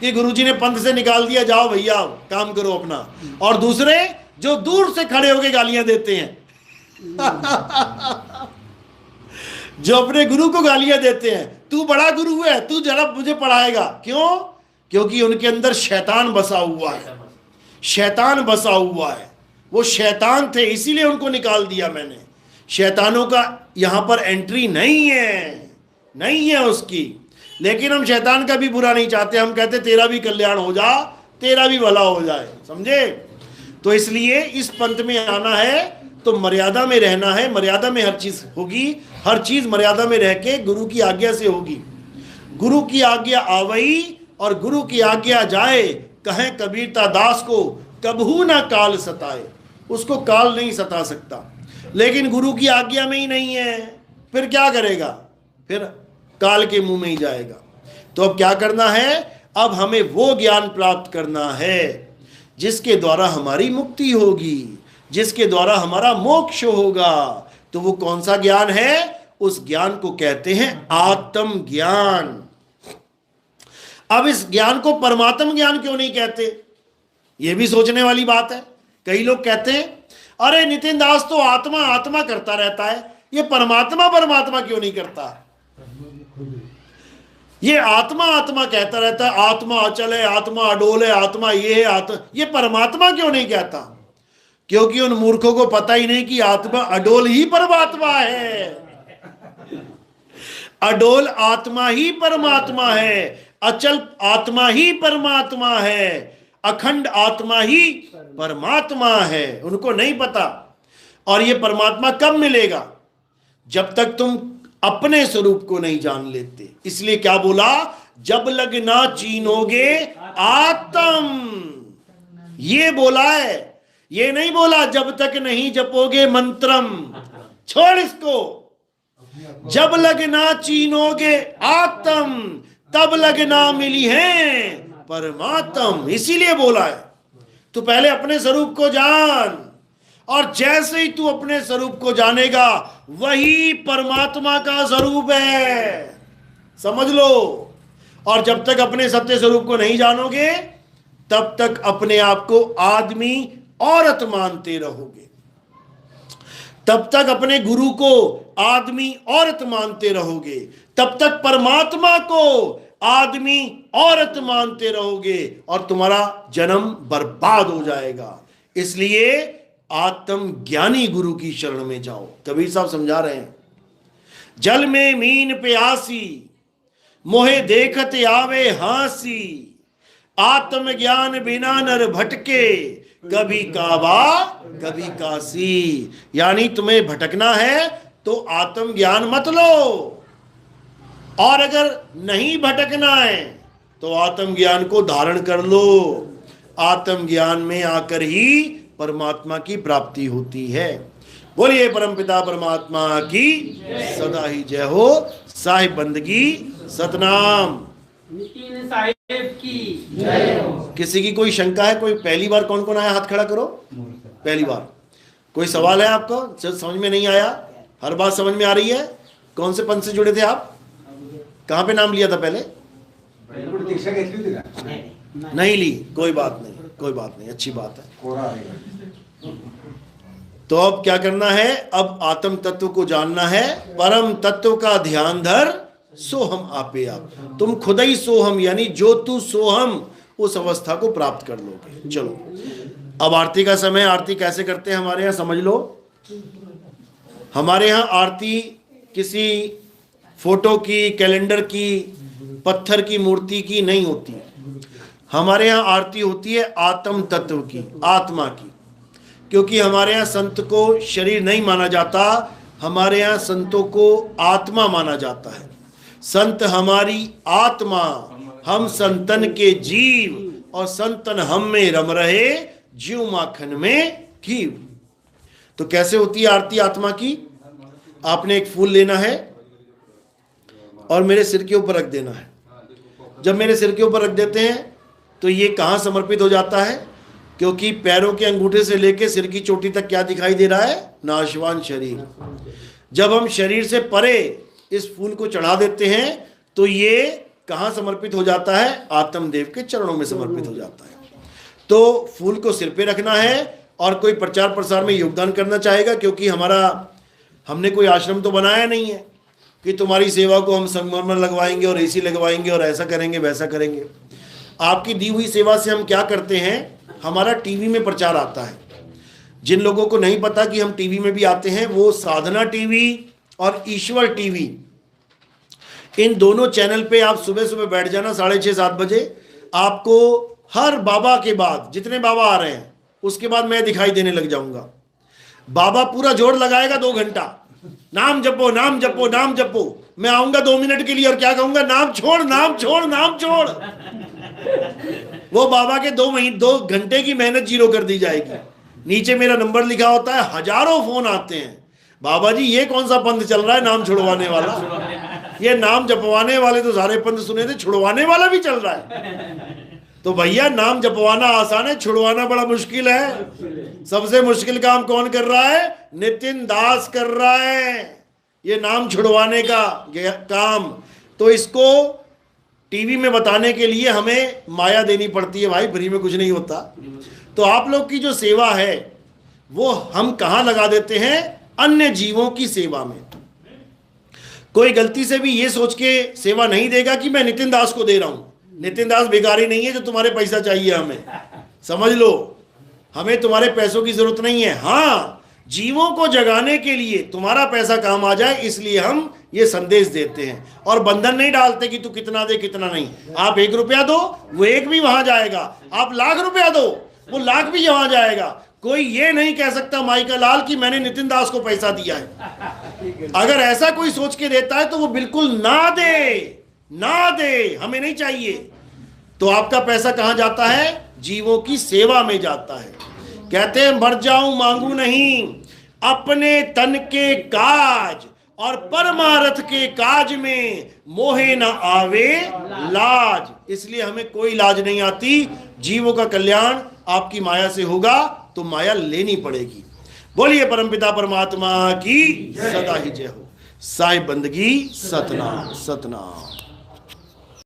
कि गुरुजी ने पंथ से निकाल दिया, जाओ भैया काम करो अपना, और दूसरे जो दूर से खड़े होकर गालियां देते हैं जो अपने गुरु को गालियां देते हैं, तू बड़ा गुरु है, तू जरा मुझे पढ़ाएगा। क्यों? क्योंकि उनके अंदर शैतान बसा हुआ है, शैतान बसा हुआ है, वो शैतान थे, इसीलिए उनको निकाल दिया मैंने। शैतानों का यहां पर एंट्री नहीं है उसकी। लेकिन हम शैतान का भी बुरा नहीं चाहते, हम कहते तेरा भी कल्याण हो जा, तेरा भी भला हो जाए, समझे? तो इसलिए इस पंथ में आना है तो मर्यादा में रहना है, मर्यादा में हर चीज होगी, हर चीज मर्यादा में रह के गुरु की आज्ञा से होगी। गुरु की आज्ञा आवई और गुरु की आज्ञा जाए, कहें कबीरता दास को कबहू ना काल सताए। उसको काल नहीं सता सकता, लेकिन गुरु की आज्ञा में ही नहीं है, फिर क्या करेगा? फिर काल के मुंह में ही जाएगा। तो अब क्या करना है? अब हमें वो ज्ञान प्राप्त करना है जिसके द्वारा हमारी मुक्ति होगी, जिसके द्वारा हमारा मोक्ष होगा। तो वो कौन सा ज्ञान है? उस ज्ञान को कहते हैं आत्म ज्ञान। अब इस ज्ञान को परमात्म ज्ञान क्यों नहीं कहते? ये भी सोचने वाली बात है। कई लोग कहते हैं अरे नितिन दास तो आत्मा आत्मा करता रहता है, ये परमात्मा परमात्मा क्यों नहीं करता? ये आत्मा आत्मा कहता रहता है, आत्मा अचल है, आत्मा अडोल है, आत्मा ये है, आत्मा, ये परमात्मा क्यों नहीं कहता? क्योंकि उन मूर्खों को पता ही नहीं कि आत्मा अडोल ही परमात्मा है, अडोल आत्मा ही परमात्मा है, अचल आत्मा ही परमात्मा है, अखंड आत्मा ही परमात्मा है। उनको नहीं पता। और ये परमात्मा कब मिलेगा? जब तक तुम अपने स्वरूप को नहीं जान लेते। इसलिए क्या बोला? जब लग ना चीनोगे आत्म, ये बोला है, ये नहीं बोला जब तक नहीं जपोगे मंत्रम। छोड़ इसको। जब लग ना चीनोगे आत्म, तब लग ना मिली है परमात्म। इसीलिए बोला है तू पहले अपने स्वरूप को जान, और जैसे ही तू अपने स्वरूप को जानेगा वही परमात्मा का स्वरूप है, समझ लो। और जब तक अपने सत्य स्वरूप को नहीं जानोगे तब तक अपने आप को आदमी औरत मानते रहोगे, तब तक अपने गुरु को आदमी औरत मानते रहोगे, तब तक परमात्मा को आदमी औरत मानते रहोगे और तुम्हारा जन्म बर्बाद हो जाएगा। इसलिए आत्मज्ञानी गुरु की शरण में जाओ। कबीर साहब समझा रहे हैं, जल में मीन प्यासी मोहे देखत आवे हासी, आत्मज्ञान बिना नर भटके कभी काबा कभी काशी। यानी तुम्हें भटकना है तो आत्मज्ञान मत लो, और अगर नहीं भटकना है तो आत्मज्ञान को धारण कर लो। आत्मज्ञान में आकर ही परमात्मा की प्राप्ति होती है। बोलिए परमपिता परमात्मा की सदा ही जय हो। साहिब बंदगी सतनाम। नितिन साहिब की जय हो। किसी की कोई शंका है? कोई पहली बार कौन कौन आया हाथ खड़ा करो। पहली बार कोई सवाल है आपको? समझ में नहीं आया? हर बात समझ में आ रही है? कौन से पंथ से जुड़े थे आप? कहाँ पे नाम लिया था पहले? दीक्षा घेतली होती का? नहीं ली, कोई बात नहीं, कोई बात नहीं, अच्छी बात है। कोरा आहे। तो अब क्या करना है? अब आत्म तत्व को जानना है। परम तत्व का ध्यान धर, सोहम आपे आप। तुम खुद ही सोहम, यानी जो तू सोहम, उस अवस्था को प्राप्त कर लोगे। चलो अब आरती का समय। आरती कैसे करते हैं हमारे यहाँ समझ लो। हमारे यहाँ आरती किसी फोटो की, कैलेंडर की, पत्थर की मूर्ति की नहीं होती। हमारे यहाँ आरती होती है आत्म तत्व की, आत्मा की। क्योंकि हमारे यहाँ संत को शरीर नहीं माना जाता, हमारे यहाँ संतों को आत्मा माना जाता है। संत हमारी आत्मा, हम संतन के जीव, और संतन हम में रम रहे, जीव माखन में घीव। तो कैसे होती है आरती आत्मा की? आपने एक फूल लेना है और मेरे सिर के ऊपर रख देना है। जब मेरे सिर के ऊपर रख देते हैं तो ये कहाँ समर्पित हो जाता है? क्योंकि पैरों के अंगूठे से लेकर सिर की चोटी तक क्या दिखाई दे रहा है? नाशवान शरीर। जब हम शरीर से परे इस फूल को चढ़ा देते हैं तो ये कहाँ समर्पित हो जाता है? आत्मदेव के चरणों में समर्पित हो जाता है। तो फूल को सिर पे रखना है, और कोई प्रचार प्रसार में योगदान करना चाहेगा, क्योंकि हमने कोई आश्रम तो बनाया नहीं है कि तुम्हारी सेवा को हम संगमरमर लगवाएंगे और एसी लगवाएंगे और ऐसा करेंगे वैसा करेंगे। आपकी दी हुई सेवा से हम क्या करते हैं? हमारा टीवी में प्रचार आता है। जिन लोगों को नहीं पता कि हम टीवी में भी आते हैं, वो साधना टीवी और ईश्वर टीवी, इन दोनों चैनल पे आप सुबह सुबह बैठ जाना 6:30-7 बजे। आपको हर बाबा के बाद, जितने बाबा आ रहे हैं उसके बाद मैं दिखाई देने लग जाऊंगा। बाबा पूरा जोर लगाएगा 2 घंटा, नाम जपो नाम जपो नाम जपो। मैं आऊंगा 2 मिनट के लिए और क्या कहूंगा? नाम छोड़ नाम छोड़ नाम छोड़। वो बाबा के 2 घंटे की मेहनत जीरो कर दी जाएगी। नीचे मेरा नंबर लिखा होता है, हजारों फोन आते हैं, बाबा जी ये कौन सा पंथ चल रहा है नाम छुड़वाने वाला? ये नाम जपवाने वाले तो सारे पंथ सुने थे, छुड़वाने वाला भी चल रहा है। तो भैया नाम जपवाना आसान है, छुड़वाना बड़ा मुश्किल है। सबसे मुश्किल काम कौन कर रहा है? नितिन दास कर रहा है ये नाम छुड़वाने का काम। तो इसको टीवी में बताने के लिए हमें माया देनी पड़ती है भाई, फ्री में कुछ नहीं होता। तो आप लोग की जो सेवा है वो हम कहाँ लगा देते हैं? अन्य जीवों की सेवा में। कोई गलती से भी ये सोच के सेवा नहीं देगा कि मैं नितिन दास को दे रहा हूं। नितिन दास भिखारी नहीं है जो तुम्हारे पैसा चाहिए हमें, समझ लो। हमें तुम्हारे पैसों की जरूरत नहीं है। हाँ, जीवों को जगाने के लिए तुम्हारा पैसा काम आ जाए, इसलिए हम ये संदेश देते हैं। और बंधन नहीं डालते कि तू कितना दे कितना नहीं। आप 1 रुपया दो, वो 1 भी वहां जाएगा। आप लाख रुपया दो, वो लाख भी वहां जाएगा। कोई ये नहीं कह सकता माइका लाल कि मैंने नितिन दास को पैसा दिया है। अगर ऐसा कोई सोच के देता है तो वो बिल्कुल ना दे, ना दे, हमें नहीं चाहिए। तो आपका पैसा कहां जाता है? जीवों की सेवा में जाता है। कहते हैं मर जाऊं मांगू नहीं, अपने तन के काज और परमार्थ के काज में मोहे न आवे लाज। इसलिए हमें कोई लाज नहीं आती। जीवों का कल्याण आपकी माया से होगा तो माया लेनी पड़ेगी। बोलिए परमपिता परमात्मा की सदा ही जय हो। साहिब बंदगी सतनाम सतनाम।